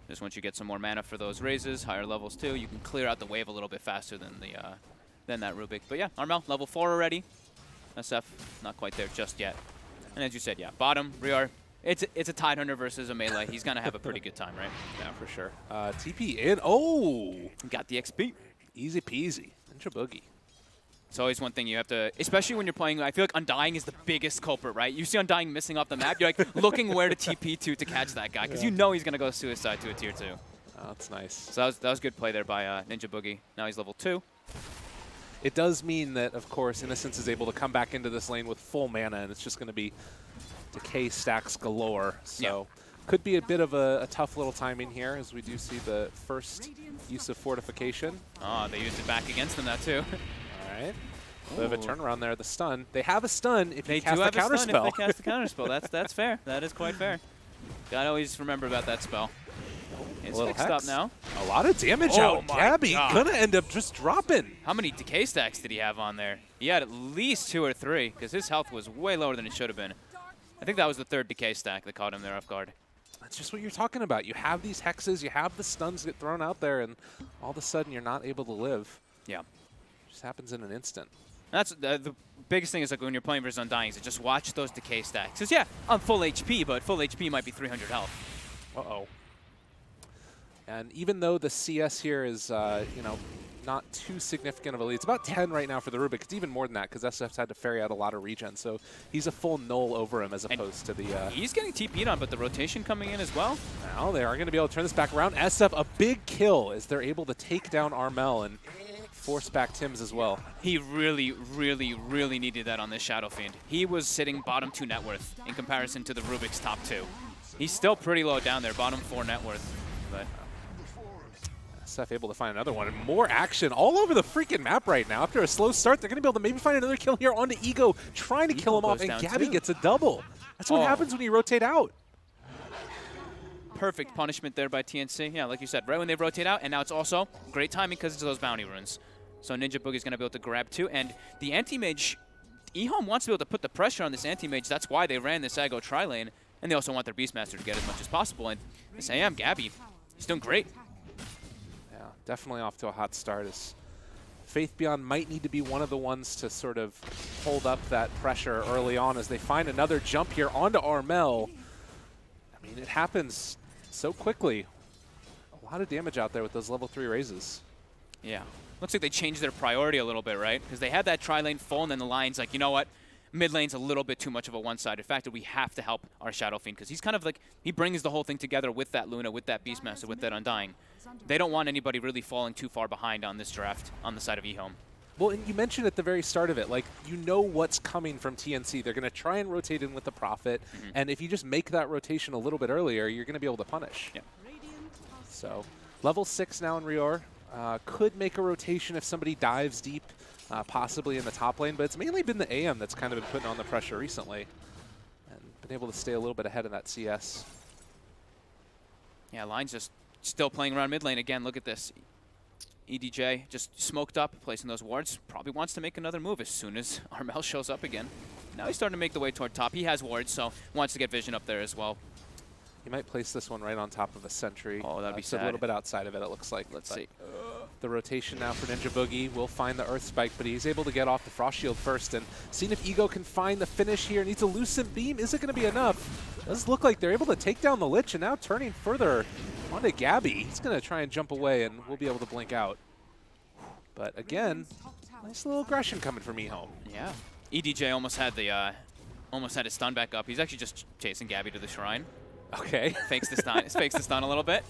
Just once you get some more mana for those raises, higher levels too, you can clear out the wave a little bit faster than that Rubik. But yeah, Armel, level 4 already. SF, not quite there just yet. And as you said, yeah, bottom, Rior, it's a Tidehunter versus a melee. He's going to have a pretty good time, right? Yeah, for sure. TP in. Oh! Got the XP. Easy peasy. Ninja Boogie. It's always one thing you have to, especially when you're playing, I feel like Undying is the biggest culprit, right? You see Undying missing off the map, you're like looking where to TP to catch that guy, because you know he's going to go suicide to a tier 2. Oh, that's nice. So that was good play there by Ninja Boogie. Now he's level 2. It does mean that, of course, Innocence is able to come back into this lane with full mana, and it's just going to be decay stacks galore. So could be a bit of a tough little timing here, as we do see the first use of fortification. Oh, they used it back against them, that too. All right. Bit of a turnaround there. The stun. They have a stun if they you cast do the have counter a stun spell. if they cast the counter spell. That's fair. That is quite fair. Gotta always remember about that spell. It's fixed up now. A lot of damage out. Gabby gonna end up just dropping. How many decay stacks did he have on there? He had at least 2 or 3, because his health was way lower than it should have been. I think that was the 3rd decay stack that caught him there off guard. That's just what you're talking about. You have these hexes, you have the stuns get thrown out there, and all of a sudden you're not able to live. Yeah. It just happens in an instant. That's the biggest thing is like when you're playing versus Undying is just watch those decay stacks. Because yeah, I'm full HP, but full HP might be 300 health. Uh-oh. And even though the CS here is, you know, not too significant of a lead, it's about 10 right now for the Rubik. It's even more than that because SF's had to ferry out a lot of regen. So he's a full null over him as opposed to the... he's getting TP'd on, but the rotation coming in as well. Now they are going to be able to turn this back around. SF, a big kill as they're able to take down Armel and force back Tim's as well. He really, really, really needed that on this Shadow Fiend. He was sitting bottom 2 net worth in comparison to the Rubik's top 2. He's still pretty low down there, bottom 4 net worth. But SF able to find another one, and more action all over the freaking map right now. After a slow start, they're going to be able to maybe find another kill here onto Ego, trying to kill him off, and Gabby gets a double. That's what happens when you rotate out. Perfect punishment there by TNC. Yeah, like you said, right when they rotate out, and now it's also great timing because it's those bounty runes. So Ninja Boogie's going to be able to grab 2, and the anti-mage, Ehome wants to be able to put the pressure on this anti-mage. That's why they ran this aggro tri-lane, and they also want their Beastmaster to get as much as possible. And this AM, Gabby, he's doing great. Yeah, definitely off to a hot start. As Faith Beyond might need to be one of the ones to sort of hold up that pressure early on as they find another jump here onto Armel. I mean, it happens so quickly. A lot of damage out there with those level 3 raises. Yeah. Looks like they changed their priority a little bit, right? Because they had that tri-lane full, and then the line's like, you know what? Mid lane's a little bit too much of a one-sided factor. We have to help our Shadow Fiend because he's kind of like, he brings the whole thing together with that Luna, with that Beastmaster, with that Undying. They don't want anybody really falling too far behind on this draft on the side of Ehome. Well, and you mentioned at the very start of it, like, you know what's coming from TNC. They're going to try and rotate in with the Prophet, and if you just make that rotation a little bit earlier, you're going to be able to punish. Yeah. So, level 6 now in Rior. Could make a rotation if somebody dives deep, possibly in the top lane, but it's mainly been the AM that's kind of been putting on the pressure recently and been able to stay a little bit ahead of that CS. Yeah, Line's just still playing around mid lane again. Look at this. EDJ just smoked up, placing those wards. Probably wants to make another move as soon as Armel shows up again. Now he's starting to make the way toward top. He has wards, so wants to get vision up there as well. He might place this one right on top of a sentry. Oh, that'd be sad. A little bit outside of it, it looks like. Let's see. The rotation now for Ninja Boogie will find the Earth Spike, but he's able to get off the Frost Shield first, and seeing if Ego can find the finish here. Needs a Lucent Beam. Is it going to be enough? Does look like they're able to take down the Lich, and now turning further onto Gabby. He's going to try and jump away, and we'll be able to blink out. But again, nice little aggression coming from Ehome. Yeah. EDJ almost had his stun back up. He's actually just chasing Gabby to the shrine. Okay. Fakes the stun. Fakes the stun a little bit.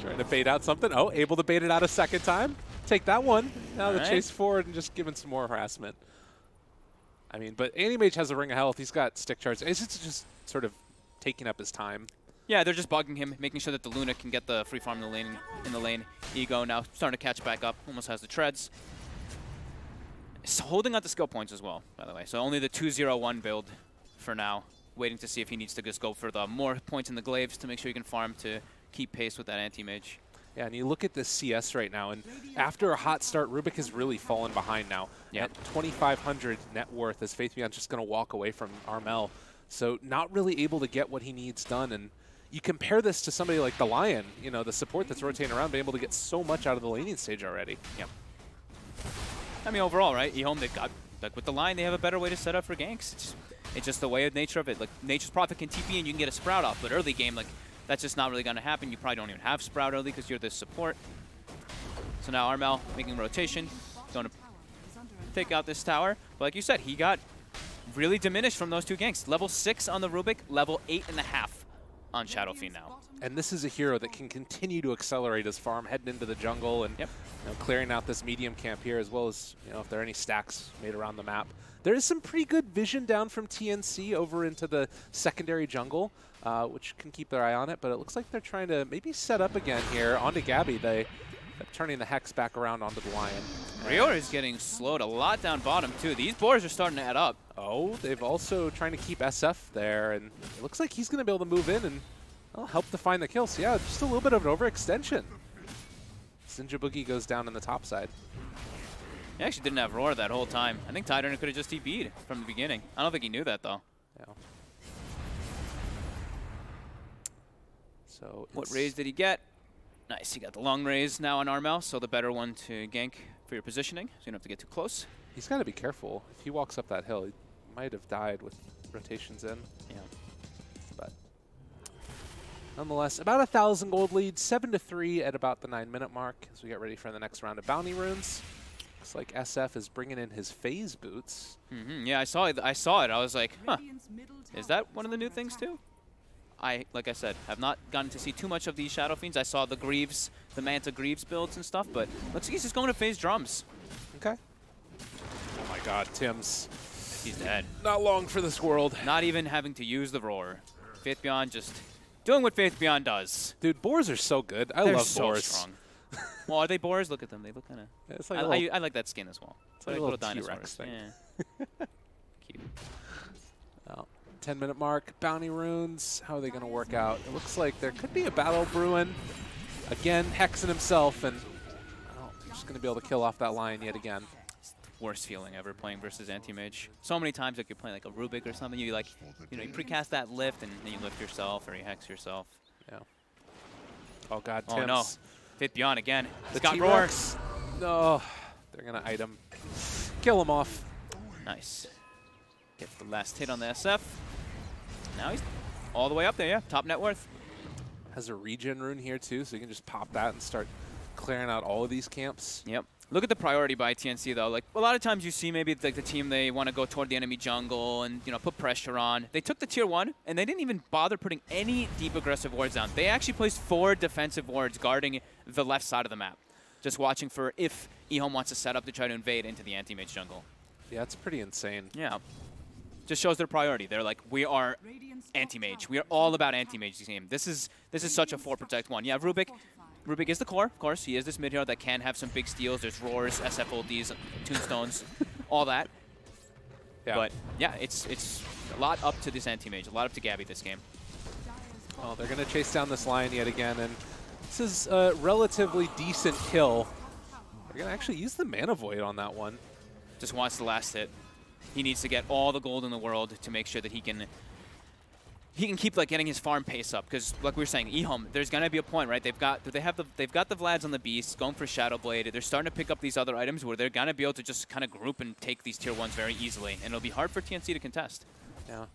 Trying to bait out something. Oh, able to bait it out a second time. Take that one. Now the chase forward and just giving some more harassment. I mean, but Anti-Mage has a Ring of Health. He's got stick charge. It's just sort of taking up his time. Yeah, they're just bugging him, making sure that the Luna can get the free farm in the lane. Ego now starting to catch back up, almost has the treads. He's holding out the skill points as well, by the way. So only the 2-0-1 build for now. Waiting to see if he needs to just go for the more points in the glaives to make sure he can farm to keep pace with that anti-mage. Yeah, and you look at this CS right now, and after a hot start, Rubik has really fallen behind now. Yep. At 2,500 net worth, as Faithbeyond's just going to walk away from Armel. So not really able to get what he needs done. And you compare this to somebody like the Lion, you know, the support that's rotating around, being able to get so much out of the laning stage already. Yep. I mean, overall, right? Ehome, they've got, like with the line, they have a better way to set up for ganks. It's just the way of nature of it. Like, Nature's Prophet can TP and you can get a Sprout off, but early game, like, that's just not really going to happen. You probably don't even have Sprout early because you're the support. So now Armel making rotation, going to take out this tower. But like you said, he got really diminished from those two ganks. Level 6 on the Rubik, level 8.5 on Shadow Fiend now. And this is a hero that can continue to accelerate his farm, heading into the jungle and clearing out this medium camp here, as well as if there are any stacks made around the map. There is some pretty good vision down from TNC over into the secondary jungle, which can keep their eye on it, but it looks like they're trying to maybe set up again here onto Gabby. They're turning the Hex back around onto the Lion. Rio is getting slowed a lot down bottom, too. These boars are starting to add up. Oh, they've also trying to keep SF there, and it looks like he's going to be able to move in and help to find the kill. So yeah, just a little bit of an overextension. Sinja Boogie goes down on the top side. He actually didn't have Roar that whole time. I think Tidurner could have just TP'd from the beginning. I don't think he knew that, though. Yeah. So what raise did he get? Nice, he got the long raise now on Armel, so the better one to gank for your positioning, so you don't have to get too close. He's got to be careful. If he walks up that hill, he might have died with rotations in. Yeah. But nonetheless, about 1,000 gold lead, 7-3 at about the 9-minute mark as we get ready for the next round of bounty runes. Looks like SF is bringing in his phase boots. Yeah, I saw it. I was like, huh, is that one of the new things too? Like I said, have not gotten to see too much of these Shadow Fiends. I saw the Greaves, the Manta Greaves builds and stuff, but looks like he's just going to phase drums. Okay. Oh my god, Tim's. He's dead. Not long for this world. Not even having to use the Roar. Faith Beyond just doing what Faith Beyond does. Dude, boars are so good. I They're love so boars. Strong. Well, are they boars? Look at them. They look kind of... Yeah, it's like I like that skin as well. It's like a little dinosaurs. T-Rex thing. Yeah. Cute. Well, 10-minute mark, bounty runes. How are they going to work out? It looks like there could be a battle brewing. Again, Hexen himself, and he's just going to be able to kill off that Lion yet again. It's the worst feeling ever playing versus anti-mage. So many times like you're playing like a Rubik or something, you like, you precast that lift and then you lift yourself or you hex yourself. Yeah. Oh god, Oh Tim's. no. Faith Beyond again. The He's got Roar. No, they're going to item. Kill him off. Nice. Gets the last hit on the SF. Now he's all the way up there, yeah. Top net worth. Has a regen rune here too, so you can just pop that and start clearing out all of these camps. Yep. Look at the priority by TNC though. Like a lot of times you see maybe like the team, they want to go toward the enemy jungle and put pressure on. They took the tier 1 and they didn't even bother putting any deep aggressive wards down. They actually placed 4 defensive wards guarding the left side of the map, just watching for if Ehome wants to set up to try to invade into the anti-mage jungle. Yeah, it's pretty insane. Yeah. Just shows their priority. They're like, we are anti-mage. We are all about anti-mage team. This is such a 4 protect 1. Yeah, Rubik is the core, of course. He is this mid hero that can have some big steals. There's Roars, SF ultis, Tombstones, all that. Yeah. But yeah, it's a lot up to this anti-mage, a lot up to Gabby this game. Oh, they're going to chase down this Lion yet again, and this is a relatively decent kill. They're going to actually use the Mana Void on that one. Just wants the last hit. He needs to get all the gold in the world to make sure that he can keep like getting his farm pace up, because like we were saying, Ehome, there's gonna be a point, right? They've got the Vlads on the Beast, going for Shadow Blade. They're starting to pick up these other items where they're gonna be able to just kind of group and take these tier 1s very easily, and it'll be hard for TNC to contest. Yeah.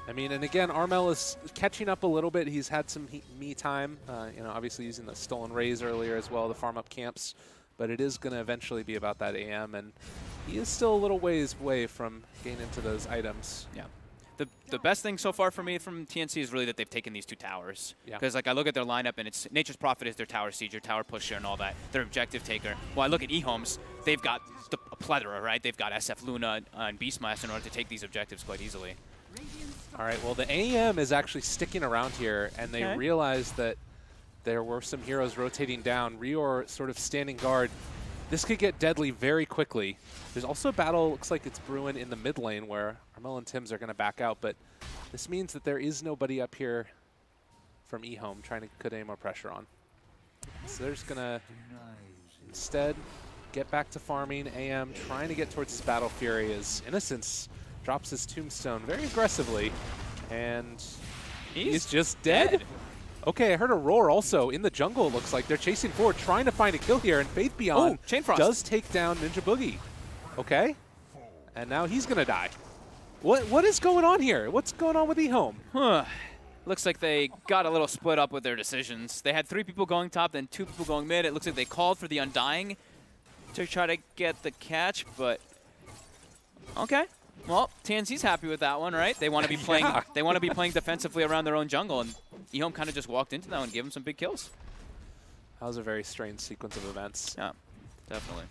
I mean, and again, Armel is catching up a little bit. He's had some me time, obviously using the Stolen Rays earlier as well to farm up camps, but it is going to eventually be about that AM, and he is still a little ways away from getting into those items. Yeah. The best thing so far for me from TNC is really that they've taken these 2 towers. Yeah. Because like I look at their lineup and it's Nature's Prophet is their tower sieger, tower pusher, and all that. Their objective taker. Well, I look at Ehome's, they've got a plethora, right? They've got SF Luna and Beastmaster in order to take these objectives quite easily. All right, well, the AM is actually sticking around here, and they realize that there were some heroes rotating down. Rior sort of standing guard. This could get deadly very quickly. There's also a battle, looks like it's brewing in the mid lane where Armel and Tims are going to back out, but this means that there is nobody up here from Ehome trying to put any more pressure on. So they're just going to instead get back to farming. AM trying to get towards his Battle Fury as Innocence drops his tombstone very aggressively, and he's just dead. Okay, I heard a roar also in the jungle, it looks like. They're chasing forward, trying to find a kill here, and Faith Beyond does take down Ninja Boogie. Okay, and now he's going to die. What is going on here? What's going on with Ehome? Huh. Looks like they got a little split up with their decisions. They had 3 people going top, then 2 people going mid. It looks like they called for the Undying to try to get the catch, but okay. Well, TNC's happy with that one, right? They want to be playing. They want to be playing defensively around their own jungle, and Ehome kind of just walked into that one and gave him some big kills. That was a very strange sequence of events. Yeah, definitely.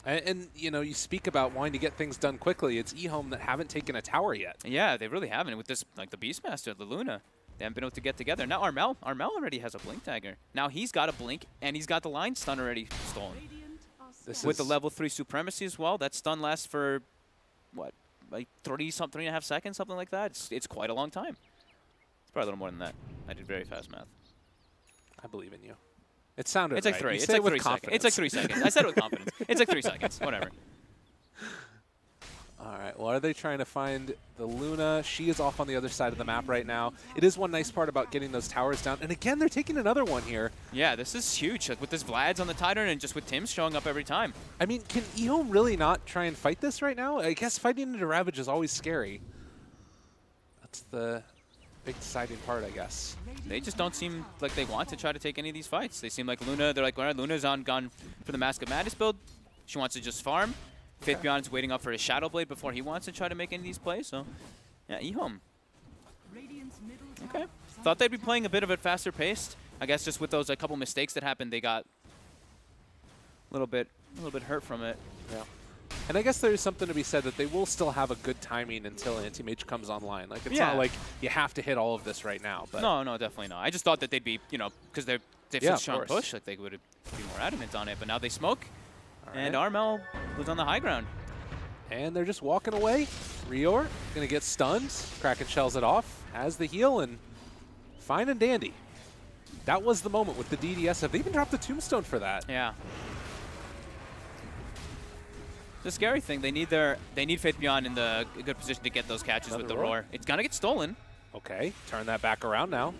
And you know, you speak about wanting to get things done quickly. It's Ehome that haven't taken a tower yet. Yeah, they really haven't. With this, like the Beastmaster, the Luna, they haven't been able to get together. Now Armel already has a blink dagger. Now he's got a blink, and he's got the line stun already stolen. With the level 3 supremacy as well, that stun lasts for what, like 3.5 seconds, something like that. It's quite a long time. It's probably a little more than that. I did very fast math. I believe in you. It sounded It's like right. 3. You It's like 3 with seconds. confidence. It's like 3 seconds. I said it with confidence. It's like 3 seconds. Whatever. All right, well, are they trying to find the Luna? She is off on the other side of the map right now. It is one nice part about getting those towers down. And again, they're taking another one here. Yeah, this is huge. Like with this Vlad's on the Titan and just with Tim showing up every time. I mean, can Ehome really not try and fight this right now? I guess fighting into Ravage is always scary. That's the big deciding part, I guess. They just don't seem like they want to try to take any of these fights. They seem like Luna, they're like, all right, Luna's gone for the Mask of Madness build. She wants to just farm. Faith Beyond's waiting up for his Shadow Blade before he wants to try to make any of these plays. So, yeah, Ehome. Okay. Thought they'd be playing a bit of it faster paced. I guess just with those couple mistakes that happened, they got a little bit hurt from it. Yeah. And I guess there's something to be said that they will still have a good timing until Anti-Mage comes online. Like, it's not like you have to hit all of this right now. But no, definitely not. I just thought that they'd be, you know, because they've such a strong push, like they would be more adamant on it. But now they smoke, and Armel was on the high ground. And they're just walking away. Rior going to get stunned. Kraken shells it off, has the heal, and fine and dandy. That was the moment with the DDS. Have they even dropped the tombstone for that? Yeah. The scary thing, they need Faith Beyond in the good position to get those catches with the roar. It's gonna get stolen. Okay, turn that back around now.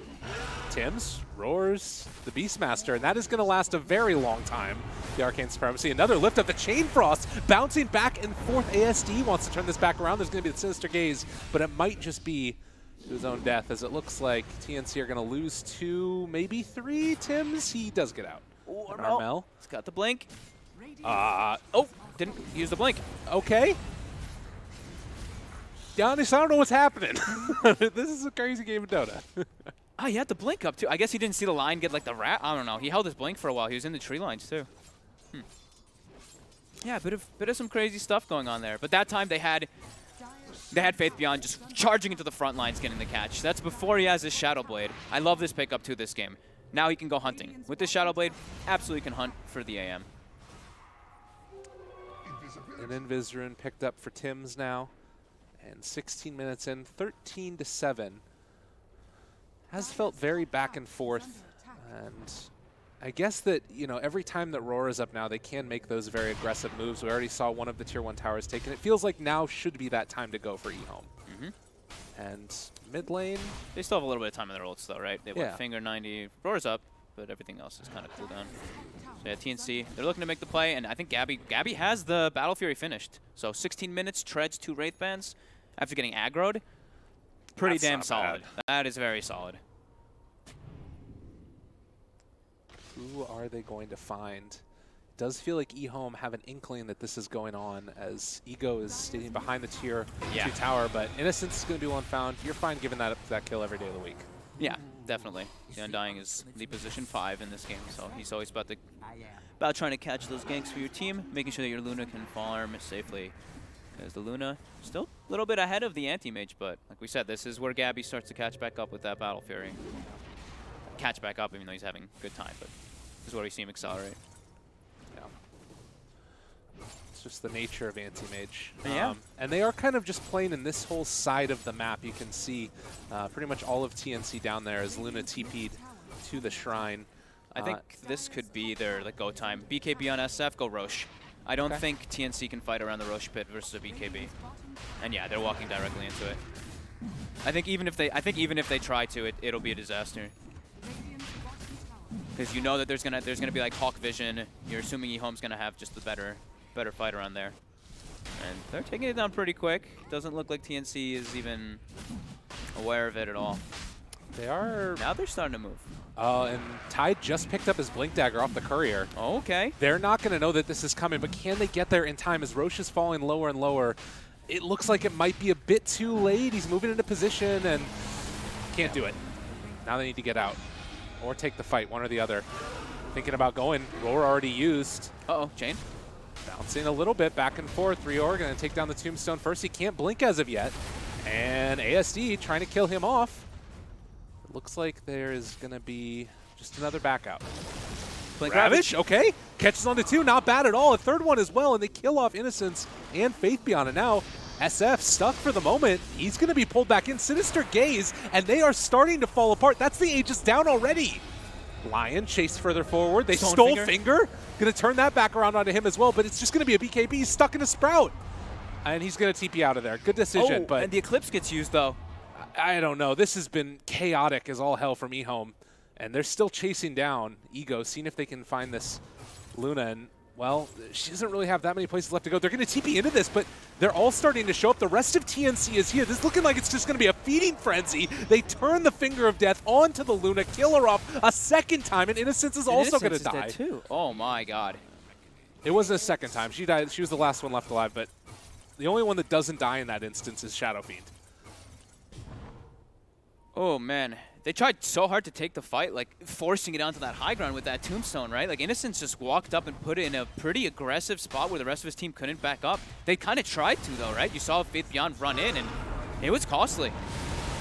Tims roars the Beastmaster, and that is going to last a very long time. The Arcane Supremacy, another lift of the Chain Frost, bouncing back and forth. ASD wants to turn this back around. There's going to be the Sinister Gaze, but it might just be to his own death, as it looks like TNC are going to lose 2, maybe 3. Tims, he does get out. Oh, Armel. He's got the blink. Oh, didn't use the blink. Okay. Giannis, I don't know what's happening. This is a crazy game of Dota. He had the blink up, too. I guess he didn't see the line get, like, the rat. I don't know. He held his blink for a while. He was in the tree lines, too. Yeah, bit of some crazy stuff going on there. But that time they had Faith Beyond just charging into the front lines, getting the catch. That's before he has his Shadow Blade. I love this pickup, too, this game. Now he can go hunting. With this Shadow Blade, absolutely can hunt for the AM. And Invis Rune picked up for Tims now. And 16 minutes in, 13-7. Has felt very back and forth. And I guess that, you know, every time that Roar is up now, they can make those very aggressive moves. We already saw one of the Tier 1 towers taken. It feels like now should be that time to go for Ehome. And mid lane. They still have a little bit of time in their ults, though, right? They have Finger 90. Roar's up, but everything else is kind of cooldown. So yeah, TNC, they're looking to make the play, and I think Gabby has the Battle Fury finished. So 16 minutes, treads 2 Wraith Bands after getting aggroed. Pretty damn solid. That is very solid. Who are they going to find? It does feel like Ehome have an inkling that this is going on, as Ego is standing behind the Tier 2 tower, but Innocence is going to be one found. You're fine giving that kill every day of the week. Yeah, definitely. The Undying is the position 5 in this game, so he's always about trying to catch those ganks for your team, making sure that your Luna can farm safely. There's the Luna. Still a little bit ahead of the Anti-Mage, but like we said, this is where Gabby starts to catch back up with that Battle Fury. Catch back up even though he's having a good time, but this is where we see him accelerate. Yeah. It's just the nature of Anti-Mage. Yeah. And they are kind of just playing in this whole side of the map. You can see pretty much all of TNC down there as Luna TP'd to the Shrine. I think this could be their go time. BKB on SF, go Roche. I don't think TNC can fight around the Roche pit versus a BKB. And yeah, they're walking directly into it. I think even if they try to, it'll be a disaster. Because you know that there's gonna be like Hawk Vision. You're assuming Ehome's gonna have just the better fight around there. And they're taking it down pretty quick. Doesn't look like TNC is even aware of it at all. They are. Now they're starting to move. And Tide just picked up his Blink Dagger off the Courier. Oh, okay. They're not going to know that this is coming, but can they get there in time as Roche is falling lower and lower? It looks like it might be a bit too late. He's moving into position and can't do it. Now they need to get out or take the fight, one or the other. Thinking about going. Roar already used. Uh-oh, Jane. Bouncing a little bit back and forth. Rior going to take down the Tombstone first. He can't blink as of yet. And ASD trying to kill him off. It looks like there is going to be just another back out. Ravage, okay. Catches onto two, not bad at all. A third one as well, and they kill off Innocence and Faith Beyond. And now SF stuck for the moment. He's going to be pulled back in. Sinister Gaze, and they are starting to fall apart. That's the Aegis down already. Lion chased further forward. They stole Finger. Going to turn that back around onto him as well, but it's just going to be a BKB. He's stuck in a Sprout. And he's going to TP out of there. Good decision. But and the Eclipse gets used, though. I don't know. This has been chaotic as all hell from Ehome. And they're still chasing down Ego, seeing if they can find this Luna. And, well, she doesn't really have that many places left to go. They're going to TP into this, but they're all starting to show up. The rest of TNC is here. This is looking like it's just going to be a feeding frenzy. They turn the Finger of Death onto the Luna, kill her off a second time, and Innocence is also going to die. Dead too. Oh, my God. It wasn't a second time. She died. She was the last one left alive, but the only one that doesn't die in that instance is Shadow Fiend. Oh, man. They tried so hard to take the fight, like forcing it onto that high ground with that Tombstone, right? Like Innocence just walked up and put it in a pretty aggressive spot where the rest of his team couldn't back up. They kind of tried to, though, right? You saw Faith Beyond run in, and it was costly.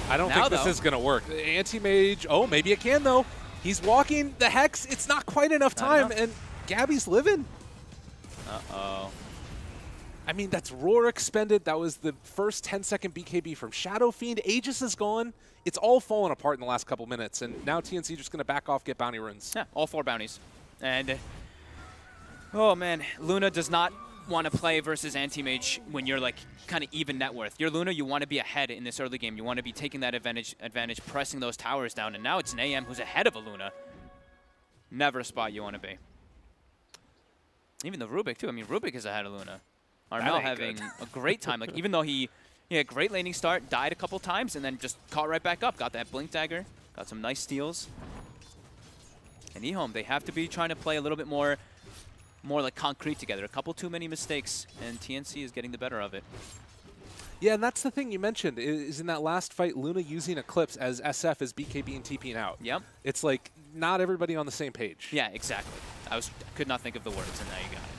I don't think this is going to work. Anti-Mage, oh, maybe it can, though. He's walking the Hex. It's not quite enough time, and Gabby's living. Uh-oh. I mean, that's Roar expended. That was the first 10-second BKB from Shadow Fiend. Aegis is gone. It's all fallen apart in the last couple minutes, and now TNC just going to back off, get bounty runes. Yeah, all 4 bounties. And, oh man, Luna does not want to play versus Anti-Mage when you're like kind of even net worth. You're Luna, you want to be ahead in this early game. You want to be taking that advantage, pressing those towers down, and now it's an AM who's ahead of a Luna. Never a spot you want to be. Even the Rubik, too. I mean, Rubik is ahead of Luna. Armel having a great time. Like, even though he had a great laning start, died a couple times, and then just caught right back up. Got that Blink Dagger, got some nice steals. And Ehome, they have to be trying to play a little bit more like concrete together. A couple too many mistakes, and TNC is getting the better of it. Yeah, and that's the thing you mentioned, is in that last fight, Luna using Eclipse as SF as BKB and TPing out. Yep. It's like not everybody on the same page. Yeah, exactly. I could not think of the words, and now you got it.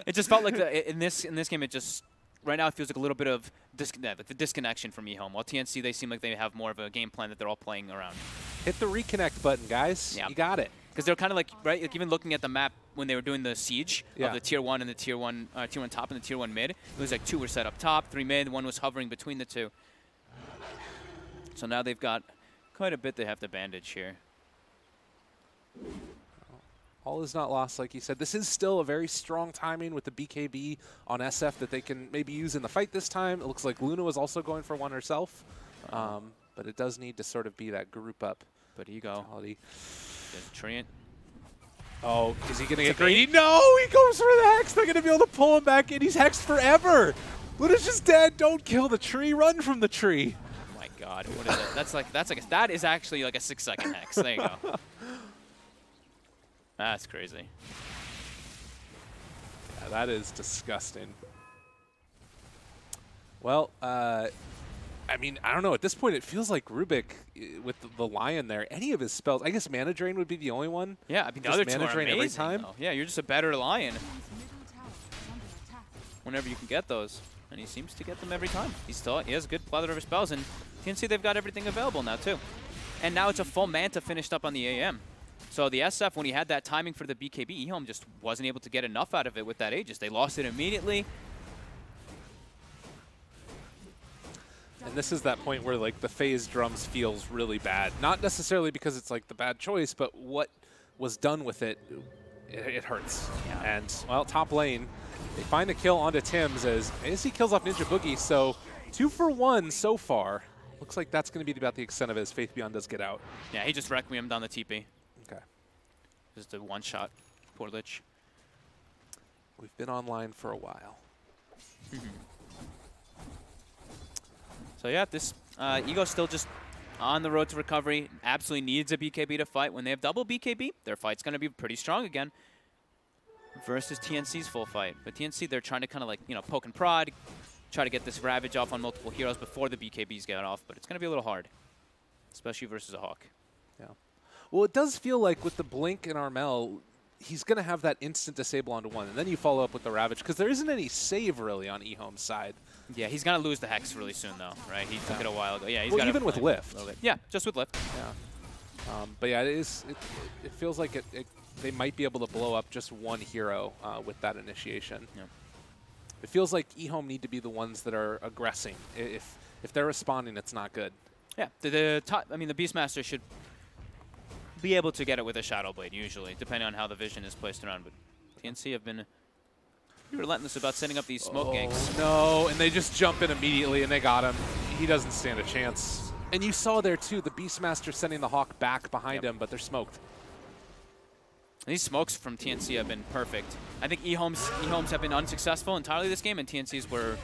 It just felt like in this game, it just right now it feels like a little bit of the disconnection from Ehome. While TNC, they seem like they have more of a game plan that they're all playing around. Hit the reconnect button, guys. Yep. You got it. Because they're kind of like like even looking at the map when they were doing the siege of the tier 1 and the tier 1 top and the tier 1 mid. It was like 2 were set up top, 3 mid, 1 was hovering between the 2. So now they've got quite a bit they have to bandage here. All is not lost, like you said. This is still a very strong timing with the BKB on SF that they can maybe use in the fight this time. It looks like Luna was also going for one herself, but it does need to sort of be that group up. But Ego. There's Treant. Oh, is he going to get greedy? No, he goes for the Hex. They're going to be able to pull him back in. He's Hexed forever. Luna's just dead. Don't kill the tree. Run from the tree. Oh my God, what is that? That is actually like a 6-second Hex. There you go. That's crazy. Yeah, that is disgusting. Well, I mean, I don't know. At this point, it feels like Rubik, with the Lion there, any of his spells, I guess Mana Drain would be the only one. Yeah, I mean, the just other two Mana are Drain amazing, every time. Yeah, you're just a better Lion. whenever you can get those. And he seems to get them every time. He has a good plethora of spells, and TNC, they've got everything available now too. And now it's a full Manta finished up on the AM. So the SF, when he had that timing for the BKB, Ehome just wasn't able to get enough out of it with that Aegis. They lost it immediately. And this is that point where like the phase drums feels really bad. Not necessarily because it's like the bad choice, but what was done with it, it hurts. Yeah. And, well, top lane, they find a kill onto Tim's as he kills off Ninja Boogie. So 2 for 1 so far. Looks like that's going to be about the extent of it as Faith Beyond does get out. Yeah, he just Requiem'd on the TP. Okay. Just a one-shot. Poor Lich. We've been online for a while. So yeah, this Ego's still just on the road to recovery. Absolutely needs a BKB to fight. When they have double BKB, their fight's going to be pretty strong again versus TNC's full fight. But TNC, they're trying to kind of like, you know, poke and prod, try to get this Ravage off on multiple heroes before the BKBs get off. But it's going to be a little hard, especially versus a Hawk. Yeah. Well, it does feel like with the Blink and Armel, he's going to have that instant disable onto one. And then you follow up with the Ravage, because there isn't any save really on Ehome's side. Yeah, he's going to lose the Hex really soon, though, right? He took it a while ago. Yeah, he's well, got even with Lift. Yeah, just with Lift. Yeah. But yeah, it feels like they might be able to blow up just one hero with that initiation. Yeah. It feels like Ehome need to be the ones that are aggressing. If they're responding, it's not good. Yeah, the Beastmaster should be able to get it with a Shadow Blade, usually, depending on how the vision is placed around. But TNC have been relentless about setting up these smoke ganks. No, and they just jump in immediately, and they got him. He doesn't stand a chance. And you saw there, too, the Beastmaster sending the Hawk back behind him, but they're smoked. And these smokes from TNC have been perfect. I think Ehome's have been unsuccessful entirely this game, and TNC's were,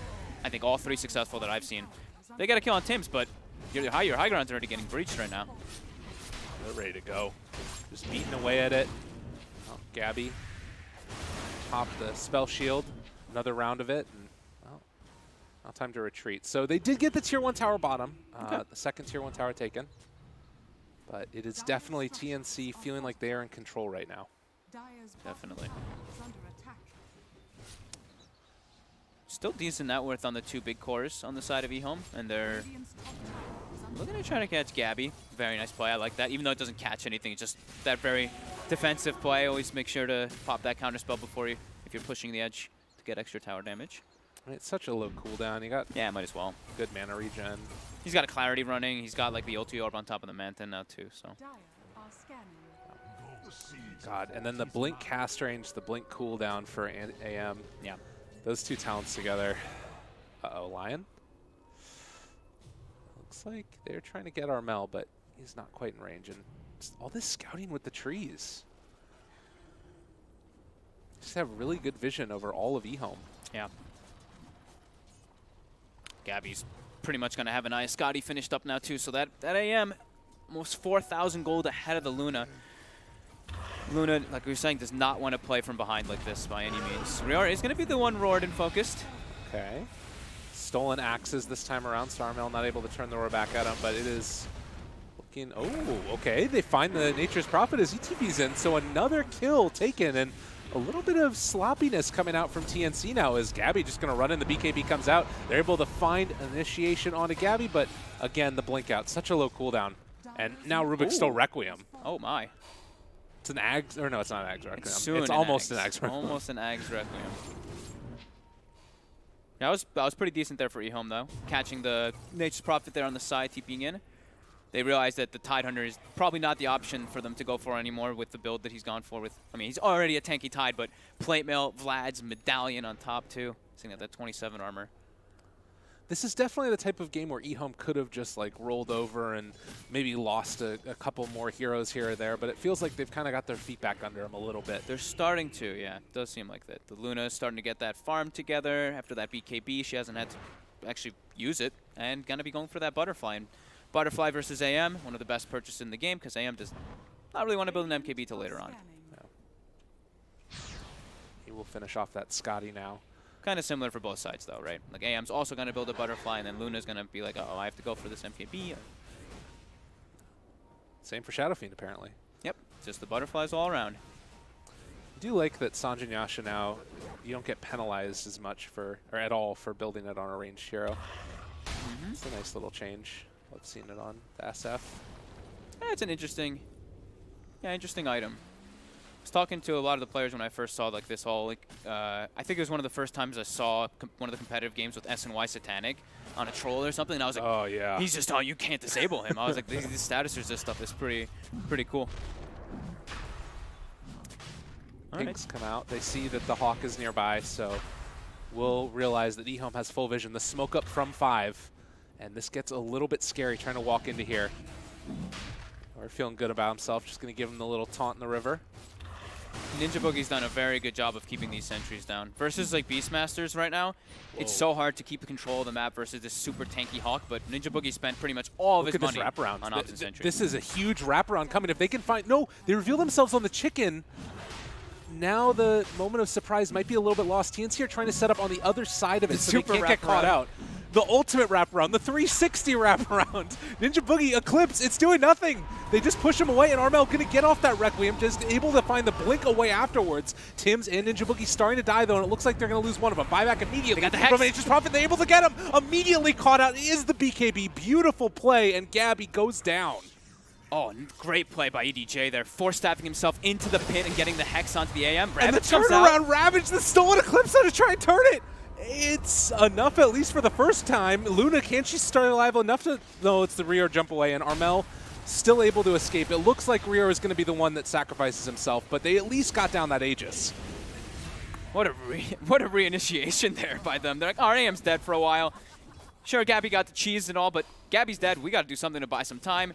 I think, all 3 successful that I've seen. They got a kill on Tim's, but your high ground's already getting breached right now. They're ready to go. Just beating away at it. Oh, Gabby popped the spell shield. Another round of it. And, well, now time to retreat. So they did get the tier 1 tower bottom. The second tier 1 tower taken. But it is definitely TNC feeling like they are in control right now. Definitely. Still decent net worth on the 2 big cores on the side of Ehome, and they're looking to try to catch Gabby. Very nice play, I like that. Even though it doesn't catch anything, it's just that very defensive play. Always make sure to pop that counter spell before you, if you're pushing the edge to get extra tower damage. I mean, it's such a low cooldown. You got might as well. Good mana regen. He's got a Clarity running. He's got like the ulti orb on top of the Manta now too. So. God, and then the Blink cast range, the Blink cooldown for AM. Yeah. Those 2 talents together. Uh-oh, Lion. Looks like they're trying to get Armel, but he's not quite in range. And just all this scouting with the trees. Just have really good vision over all of Ehome. Yeah. Gabby's pretty much going to have an eye. Scotty finished up now too, so that AM almost 4,000 gold ahead of the Luna. Luna, like we were saying, does not want to play from behind like this by any means. Riora is going to be the one roared and focused. Okay. Stolen axes this time around. Starmel not able to turn the roar back at him, but it is looking... Oh, okay. They find the Nature's Prophet as ETP's in, so another kill taken, and a little bit of sloppiness coming out from TNC now as Gabby just going to run in. The BKB comes out. They're able to find initiation onto Gabby, but again, the blink out. Such a low cooldown. And now Rubik's still Requiem. Oh, my. It's an Ags, or no, it's not an Ags Requiem. It's almost an Ags Requiem. Almost an Ags Requiem. That was pretty decent there for Ehome, though. Catching the Nature's Prophet there on the side, TPing in. They realized that the Tidehunter is probably not the option for them to go for anymore with the build that he's gone for. I mean, he's already a tanky Tide, but Plate Mail, Vlad's Medallion on top, too. Seeing that 27 armor. This is definitely the type of game where Ehome could have just like rolled over and maybe lost a couple more heroes here or there, but it feels like they've kind of got their feet back under them a little bit. They're starting to, yeah. It does seem like that. The Luna is starting to get that farm together. After that BKB, she hasn't had to actually use it, and going to be going for that Butterfly. And Butterfly versus AM, one of the best purchases in the game, because AM does not really want to build an MKB till later on. No. He will finish off that Scotty now. Kind of similar for both sides, though, right? Like, AM's also going to build a Butterfly, and then Luna's going to be like, oh, I have to go for this MKB. Same for Shadow Fiend, apparently. Yep, just the Butterflies all around. I do like that Sanjin Yasha now, you don't get penalized as much for, or at all, for building it on a ranged hero. It's a nice little change. I've seen it on the SF. Yeah, it's an interesting item. I was talking to a lot of the players when I first saw like this whole, like, I think it was one of the first times I saw one of the competitive games with SNY Satanic on a troll or something, and I was like, oh yeah, he's just, oh, you can't disable him. I was like, these status resist stuff is pretty cool. Pinks come out. They see that the Hawk is nearby, so we'll realize that Ehome has full vision. The smoke up from 5, and this gets a little bit scary trying to walk into here. We're feeling good about himself. Just going to give him the little taunt in the river. Ninja Boogie's done a very good job of keeping these sentries down. Versus like Beastmasters right now, it's so hard to keep control of the map versus this super tanky Hawk, but Ninja Boogie spent pretty much all of his money on option sentries. This is a huge wraparound coming. If they can find... No, they reveal themselves on the chicken. Now the moment of surprise might be a little bit lost. TNC are trying to set up on the other side of it so they can't get caught out. The ultimate wraparound, the 360 wraparound. Ninja Boogie, Eclipse, it's doing nothing. They just push him away, and Armel going to get off that Requiem, just able to find the blink away afterwards. Tims and Ninja Boogie starting to die, though, and it looks like they're going to lose one of them. Buyback immediately They got the Hex. from Nature's Prophet. They're able to get him. Immediately caught out is the BKB. Beautiful play, and Gabby goes down. Oh, great play by EDJ there, force-staffing himself into the pit and getting the Hex onto the AM. And the Ravage comes out. turnaround, Ravage the stolen Eclipse out to try and turn it. It's enough, at least for the first time. Luna, can she stay alive enough to... No, it's the Rio jump away, and Armel still able to escape. It looks like Rio is going to be the one that sacrifices himself, but they at least got down that Aegis. What a reinitiation there by them. They're like, our AM's dead for a while. Sure, Gabby got the cheese and all, but Gabby's dead. We got to do something to buy some time.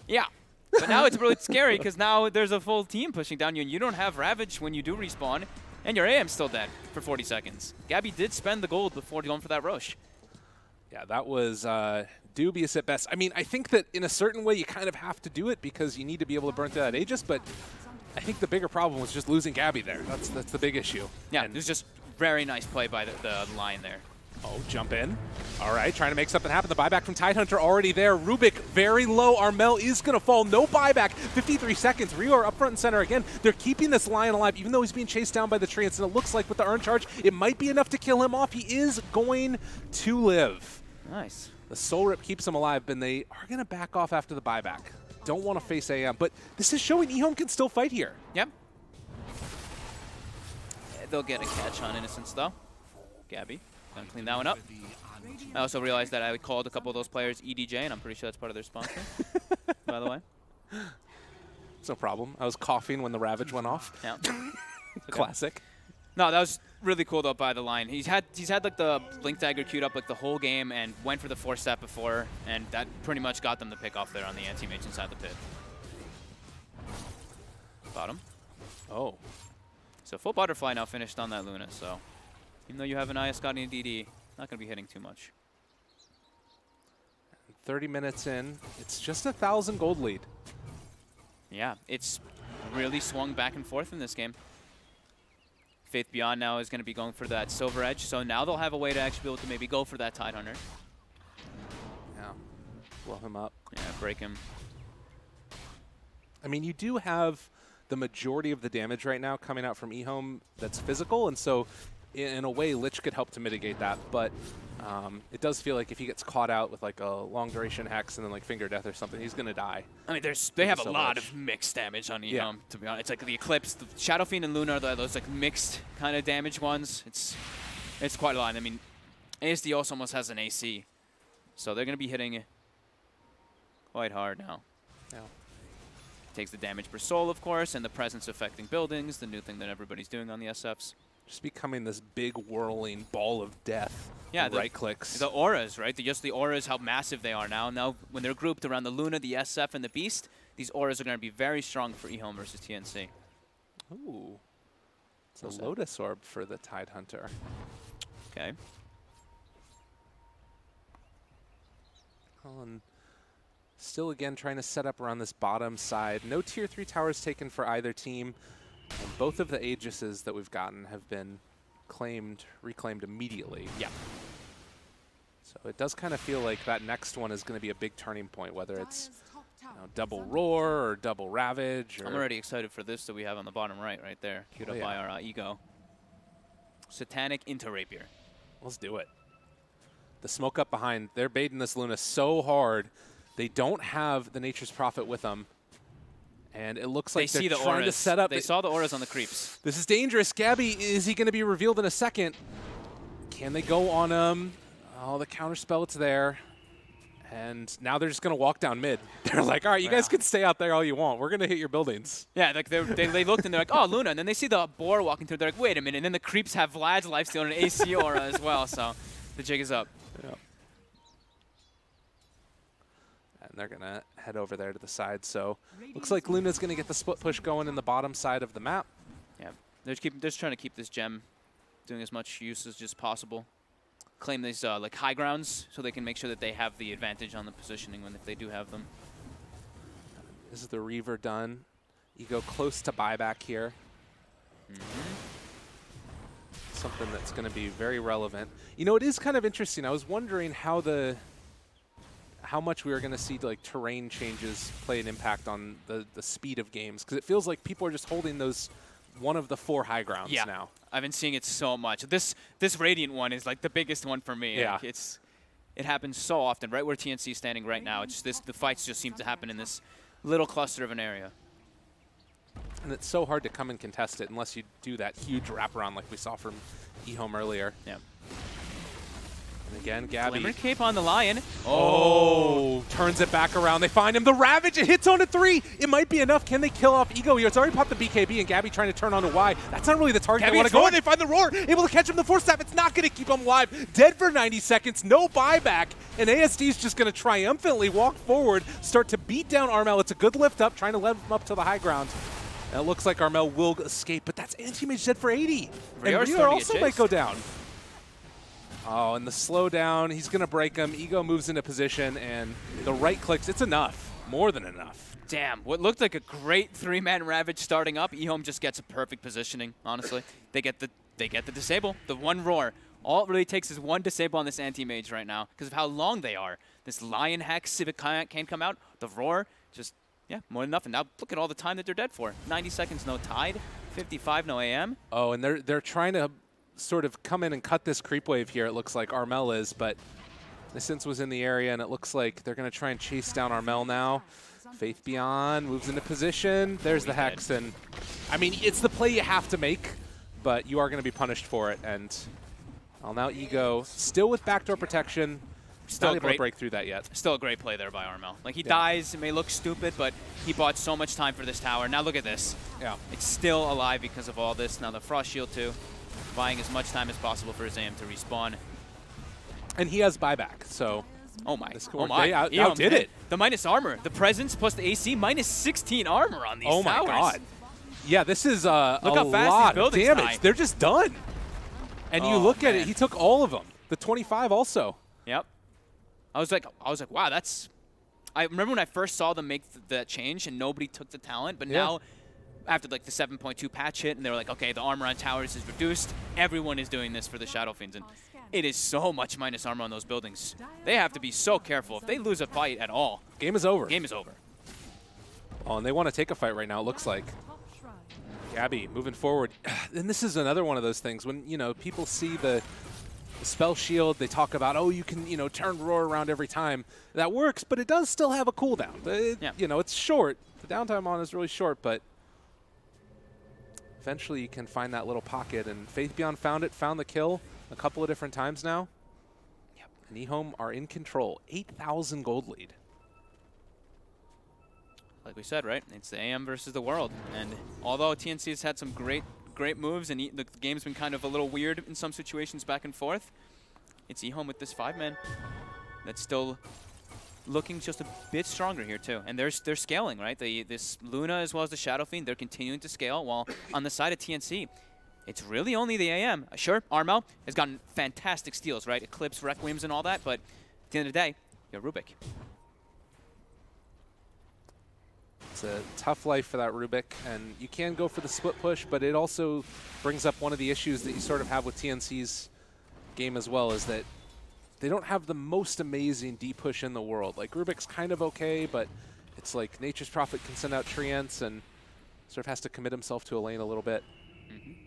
Yeah. But now it's really scary because now there's a full team pushing down you, and you don't have Ravage when you do respawn, and your AM's still dead for 40 seconds. Gabby did spend the gold before going for that Roche. Yeah, that was dubious at best. I mean, I think that in a certain way you kind of have to do it because you need to be able to burn through that Aegis, but I think the bigger problem was just losing Gabby there. That's the big issue. Yeah, it was just very nice play by the line there. Oh, jump in. All right, trying to make something happen. The buyback from Tidehunter already there. Rubik very low. Armel is going to fall. No buyback. 53 seconds. Rio are up front and center again. They're keeping this lion alive, even though he's being chased down by the treants. And it looks like with the Urn Charge, it might be enough to kill him off. He is going to live. Nice. The Soul Rip keeps him alive, but they are going to back off after the buyback. Don't want to face AM, but this is showing Ehome can still fight here. Yep. They'll get a catch on Innocence, though. Gabby. Gonna clean that one up. I also realized that I called a couple of those players EDJ, and I'm pretty sure that's part of their sponsor, by the way. It's no problem. I was coughing when the Ravage went off. Yeah. Classic. No, that was really cool, though, by the line. He's had like the Blink Dagger queued up like the whole game and went for the 4-step before, and that pretty much got them the pick off there on the anti-mage inside the pit. Bottom. Oh. So full butterfly now finished on that Luna, so even though you have an Iascati and DD, not going to be hitting too much. 30 minutes in, it's just 1,000 gold lead. Yeah, it's really swung back and forth in this game. Faith Beyond now is going to be going for that Silver Edge, so now they'll have a way to actually be able to maybe go for that Tidehunter. Yeah, blow him up. Yeah, break him. I mean, you do have the majority of the damage right now coming out from Ehome that's physical, and so in a way, Lich could help to mitigate that, but it does feel like if he gets caught out with like a long duration hex and then like Finger Death or something, he's going to die. I mean, they have a lot of mixed damage on Ehome, to be honest. It's like the Eclipse, the Shadow Fiend and Luna are those like mixed kind of damage ones. It's quite a lot. I mean, ASD also almost has an AC, so they're going to be hitting quite hard now. Yeah. Takes the damage per soul, of course, and the presence affecting buildings, the new thing that everybody's doing on the SFs. Just becoming this big whirling ball of death. Yeah, right clicks. The auras, right? Just the auras, how massive they are now. Now, when they're grouped around the Luna, the SF, and the Beast, these auras are going to be very strong for Ehome versus TNC. Ooh. It's a Lotus Orb for the Tidehunter. Okay. And still, again, trying to set up around this bottom side. No Tier 3 towers taken for either team. And both of the Aegises that we've gotten have been reclaimed immediately. Yeah. So it does kind of feel like that next one is going to be a big turning point, whether it's double Roar or double Ravage. Or I'm already excited for this that we have on the bottom right there. Queued up by our Ego. Satanic into Rapier. Let's do it. The smoke up behind. They're baiting this Luna so hard. They don't have the Nature's Prophet with them. And it looks like they're trying to set up. They saw the auras on the creeps. This is dangerous. Gabby, is he going to be revealed in a second? Can they go on him? Oh, the counterspell, it's there. And now they're just going to walk down mid. They're like, all right, you guys can stay out there all you want. We're going to hit your buildings. Yeah, like they looked and they're like, oh, Luna. And then they see the boar walking through. They're like, wait a minute. And then the creeps have Vlad's lifesteal and an AC aura as well. So the jig is up. Yeah. And they're going to head over there to the side. So looks like Luna's going to get the split push going in the bottom side of the map. Yeah, they're just trying to keep this gem doing as much usage as possible. Claim these like high grounds so they can make sure that they have the advantage on the positioning if they do have them. This is the Reaver done. Ego close to buyback here. Something that's going to be very relevant. You know, it is kind of interesting. I was wondering how much we were going to see like terrain changes play an impact on the speed of games, because it feels like people are just holding those one of the 4 high grounds now. I've been seeing it so much. This Radiant one is like the biggest one for me. Yeah. Like it happens so often, right where TNC is standing right now. It's just the fights just seem to happen in this little cluster of an area. And it's so hard to come and contest it unless you do that huge wraparound like we saw from Ehome earlier. Yeah. And again, Gabby. Glimmer Cape on the Lion. Oh, turns it back around. They find him. The Ravage, it hits on a 3. It might be enough. Can they kill off Ego here? It's already popped the BKB, and Gabby trying to turn on a Y. That's not really the target they want to go on. They find the Roar, able to catch him the 4-staff. It's not going to keep him alive. Dead for 90 seconds, no buyback. And ASD's just going to triumphantly walk forward, start to beat down Armel. It's a good lift up, trying to let him up to the high ground. And it looks like Armel will escape, but that's anti-mage dead for 80. And Rio also might go down. Oh, and the slowdown, he's going to break him. Ego moves into position, and the right clicks. It's enough. More than enough. Damn, what looked like a great 3-man Ravage starting up. Ehome just gets a perfect positioning, honestly. They get the disable, the one Roar. All it really takes is one disable on this anti-mage right now because of how long they are. This Lion Hex, if it can't come out, the Roar, just, yeah, more than enough. And now look at all the time that they're dead for. 90 seconds, no Tide. 55, no AM. Oh, and they're trying to sort of come in and cut this creep wave here, it looks like Armel is, but Nissen's was in the area, and it looks like they're going to try and chase down Armel now. Faith Beyond moves into position. There's the Hex, and I mean, it's the play you have to make, but you are going to be punished for it. And well, now Ego, still with backdoor protection, still not able to break through that yet. Still a great play there by Armel. Like, he dies, it may look stupid, but he bought so much time for this tower. Now look at this. Yeah. It's still alive because of all this. Now the Frost Shield, too. Buying as much time as possible for his AM to respawn. And he has buyback, so... Oh my. They outdid it. The minus armor. The presence plus the AC, minus 16 armor on these towers. Oh my god. Yeah, this is look how fast lot these of damage. die. They're just done. And you look at it, he took all of them. The 25 also. Yep. I was like, wow, that's... I remember when I first saw them make that change and nobody took the talent, but now... After like the 7.2 patch hit, and they were like, okay, the armor on towers is reduced. Everyone is doing this for the Shadow Fiends, and it is so much minus armor on those buildings. They have to be so careful. If they lose a fight at all, game is over. Game is over. Oh, and they want to take a fight right now, it looks like. Gabby moving forward. And this is another one of those things when, you know, people see the spell shield, they talk about, oh, you can, you know, turn Roar around every time. That works, but it does still have a cooldown. You know, it's short. The downtime on is really short, but eventually you can find that little pocket, and Faith Beyond found it, found the kill a couple of different times now. Yep. And Ehome are in control. 8,000 gold lead. Like we said, right? It's the AM versus the world. And although TNC has had some great moves, and the game's been kind of a little weird in some situations back and forth, it's Ehome with this 5-man that's still looking just a bit stronger here too, and they're scaling, right? This Luna as well as the Shadow Fiend, they're continuing to scale. While on the side of TNC, it's really only the AM. Sure, Armel has gotten fantastic steals, right? Eclipse, Requiems, and all that, but at the end of the day, you're Rubik. It's a tough life for that Rubik, and you can go for the split push, but it also brings up one of the issues that you sort of have with TNC's game as well, is that they don't have the most amazing deep push in the world. Like, Rubik's kind of okay, but It's like Nature's Prophet can send out Treants and sort of has to commit himself to a lane a little bit.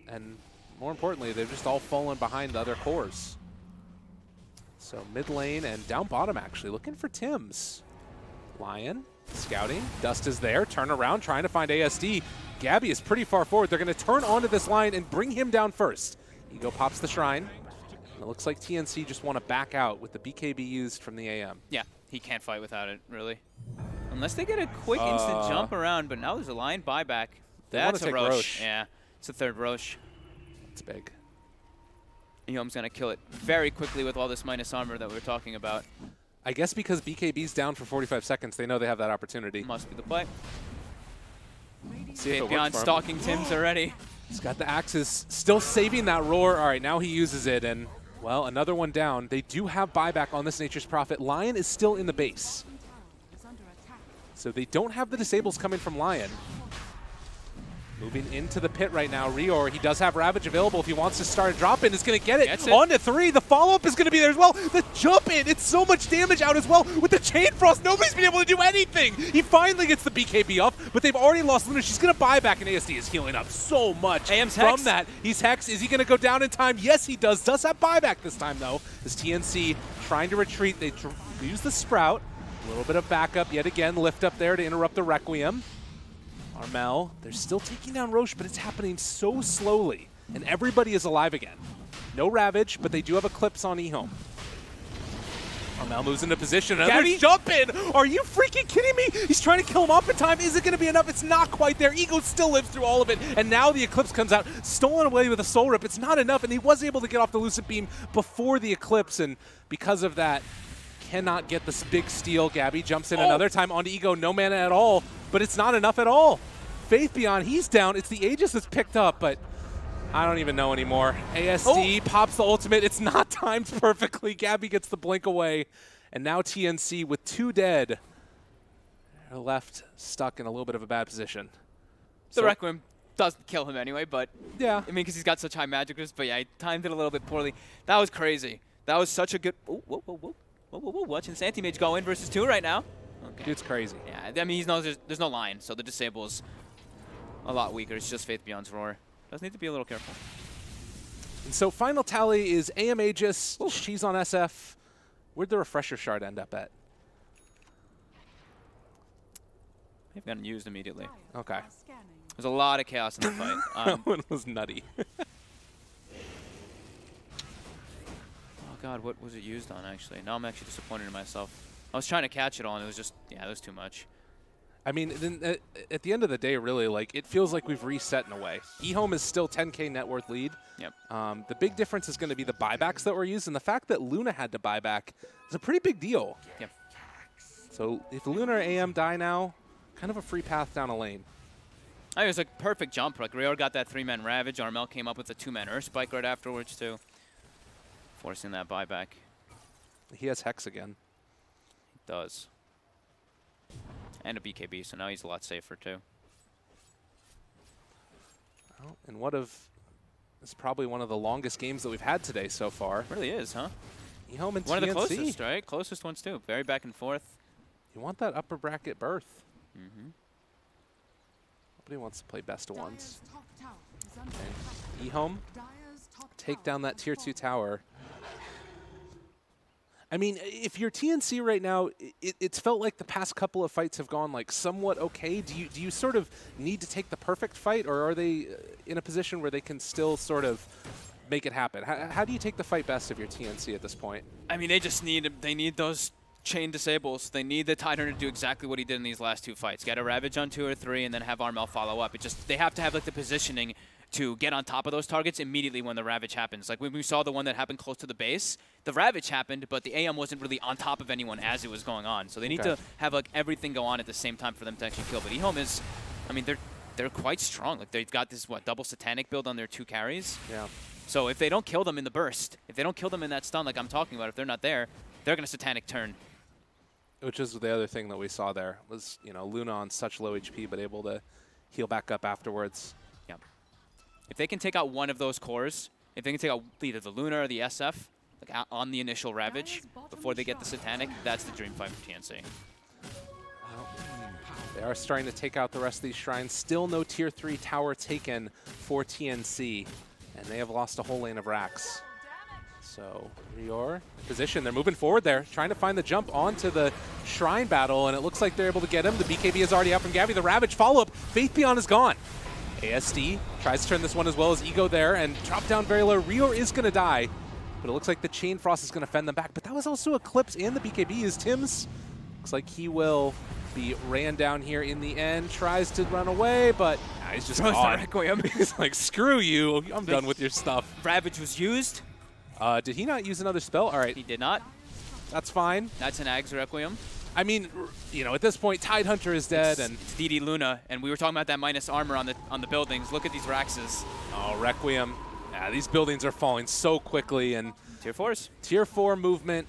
And more importantly, they've just all fallen behind the other cores. So mid lane and down bottom actually, looking for Tims. Lion scouting, Dust is there, turn around, trying to find ASD. Gabby is pretty far forward. They're going to turn onto this line and bring him down first. Ego pops the shrine. And it looks like TNC just want to back out with the BKB used from the AM. Yeah, he can't fight without it, really. Unless they get a quick instant jump around, but now there's a Lion buyback. That's a Roche. Yeah, it's a third Roche. It's big. Ehome's going to kill it very quickly with all this minus armor that we were talking about. I guess because BKB's down for 45 seconds, they know they have that opportunity. Must be the play. See if it beyond stalking Tims already. He's got the axes, still saving that roar. All right, now he uses it, and, well, another one down. They do have buyback on this Nature's Prophet. Lion is still in the base. So they don't have the disables coming from Lion. Moving into the pit right now, Rior, he does have Ravage available if he wants to start a drop-in. Is going to get it. On to 3. The follow-up is going to be there as well. The jump-in, it's so much damage out as well. With the Chain Frost, nobody's been able to do anything. He finally gets the BKB off, but they've already lost Luna. She's going to buy back, and ASD is healing up so much AM's from Hex. that. He's Hex. Is he going to go down in time? Yes, he does. Does have buyback this time, though. As TNC trying to retreat, they use the Sprout. A little bit of backup yet again. Lift up there to interrupt the Requiem. Armel, they're still taking down Roche, but it's happening so slowly, and everybody is alive again. No Ravage, but they do have Eclipse on Ehome. Armel moves into position. Another jump in! Are you freaking kidding me? He's trying to kill him off in time. Is it going to be enough? It's not quite there. Ego still lives through all of it, and now the Eclipse comes out, stolen away with a Soul Rip. It's not enough, and he was able to get off the Lucid Beam before the Eclipse, and because of that, cannot get this big steal. Gabby jumps in another time onto Ego. No mana at all, but it's not enough at all. Faith Beyond, he's down. It's the Aegis that's picked up, but I don't even know anymore. ASD pops the ultimate. It's not timed perfectly. Gabby gets the blink away, and now TNC with 2 dead are left stuck in a little bit of a bad position. The Requiem doesn't kill him anyway, but yeah, I mean, because he's got such high magic resist, but yeah, he timed it a little bit poorly. That was crazy. That was such a good. Oh, whoa, whoa, whoa. Whoa, watching this anti-mage go in versus 2 right now. Okay. Dude's crazy. Yeah, I mean, there's no line, so the disable's a lot weaker. It's just Faith Beyond's Roar. Does need to be a little careful. And so final tally is AM Aegis. She's on SF. Where'd the Refresher Shard end up at? They've gotten used immediately. Okay. There's a lot of chaos in the fight. That one was nutty. God, what was it used on, actually? Now I'm actually disappointed in myself. I was trying to catch it all, and it was just, yeah, it was too much. I mean, at the end of the day, really, like, it feels like we've reset in a way. Ehome is still 10K net worth lead. Yep. The big difference is going to be the buybacks that were used, and the fact that Luna had to buy back is a pretty big deal. Yep. So if Luna or AM die now, kind of a free path down a lane. I mean, it was a perfect jump. Like, Rior got that 3-man Ravage. Armel came up with a 2-man Earth Spike right afterwards, too. Forcing that buyback. He has Hex again. He does. And a BKB, so now he's a lot safer too. Well, and it's probably one of the longest games that we've had today so far. It really is, huh? Ehome and one TNC. of the closest, right? Closest ones too. Very back and forth. You want that upper bracket berth. Mm-hmm. Nobody wants to play best of ones. Okay. Ehome, take down that tier 2 tower. I mean, if you're TNC right now, it's felt like the past couple of fights have gone like somewhat okay. Do you sort of need to take the perfect fight, or are they in a position where they can still sort of make it happen? How do you take the fight best if you're TNC at this point? I mean, they need those chain disables. They need the Tidehunter to do exactly what he did in these last 2 fights. Get a Ravage on 2 or 3 and then have Armel follow up. They have to have like the positioning to get on top of those targets immediately when the Ravage happens. Like when we saw the one that happened close to the base, the Ravage happened, but the AM wasn't really on top of anyone as it was going on. So they need to have like everything go on at the same time for them to actually kill. But Ehome is, I mean, they're quite strong. Like they've got this double Satanic build on their 2 carries. Yeah. So if they don't kill them in the burst, if they don't kill them in that stun like I'm talking about, if they're not there, they're going to Satanic turn. Which is the other thing that we saw there was, you know, Luna on such low HP but able to heal back up afterwards. Yeah. If they can take out one of those cores, if they can take out either the Luna or the SF like on the initial Ravage before they get the Satanic, that's the dream fight for TNC. Well, They are starting to take out the rest of these shrines. Still no tier 3 tower taken for TNC, and they have lost a whole lane of racks. So Rior position, they're moving forward there, trying to find the jump onto the shrine battle, and it looks like they're able to get him. The BKB is already out from Gabby. The Ravage follow-up, Faith Beyond is gone. ASD tries to turn this one as well as Ego there, and drop down very low. Rior is going to die, but it looks like the Chain Frost is going to fend them back. But that was also Eclipse and the BKB as Tim's. Looks like he will be ran down here in the end, tries to run away, but he's just gone. He's like, screw you, I'm done with your stuff. Ravage was used. Did he not use another spell? All right. He did not. That's fine. That's an Ag's Requiem. I mean, you know, at this point, Tidehunter is dead, and it's DD Luna, and we were talking about that minus armor on the buildings. Look at these Raxes. Oh, Requiem. Yeah, these buildings are falling so quickly, and Tier 4s. Tier 4 movement.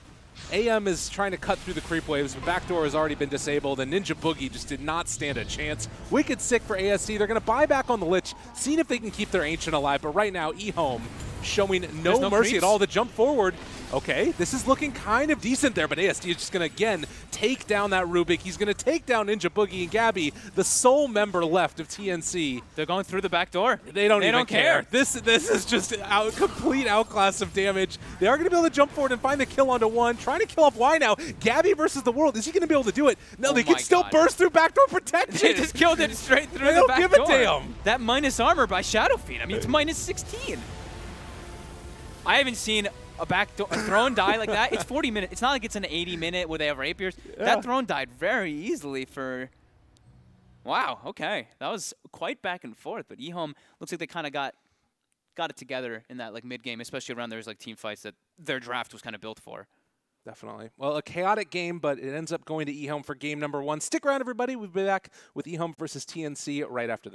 AM is trying to cut through the creep waves, but backdoor has already been disabled, and Ninja Boogie just did not stand a chance. Wicked sick for ASD. They're going to buy back on the Lich, seeing if they can keep their Ancient alive, but right now, Ehome showing no mercy creeps at all to jump forward. Okay, this is looking kind of decent there, but ASD is just going to, again, take down that Rubik. He's going to take down Ninja Boogie and Gabby, the sole member left of TNC. They're going through the back door. They don't even care. This is just a complete outclass of damage. They are going to be able to jump forward and find the kill onto one. Trying to kill off Y now. Gabby versus the world. Is he going to be able to do it? No, they can still burst through backdoor protection. They just killed it straight through the back door. They don't give a damn. That minus armor by Shadowfiend. I mean, it's minus 16. I haven't seen a throne die like that. It's 40 minutes. It's not like it's an 80-minute where they have rapiers. Yeah. That throne died very easily for... Wow, okay. That was quite back and forth, but Ehome looks like they kind of got it together in that like mid-game, especially around those like team fights that their draft was kind of built for. Definitely. Well, a chaotic game, but it ends up going to Ehome for game number 1. Stick around, everybody. We'll be back with Ehome versus TNC right after this.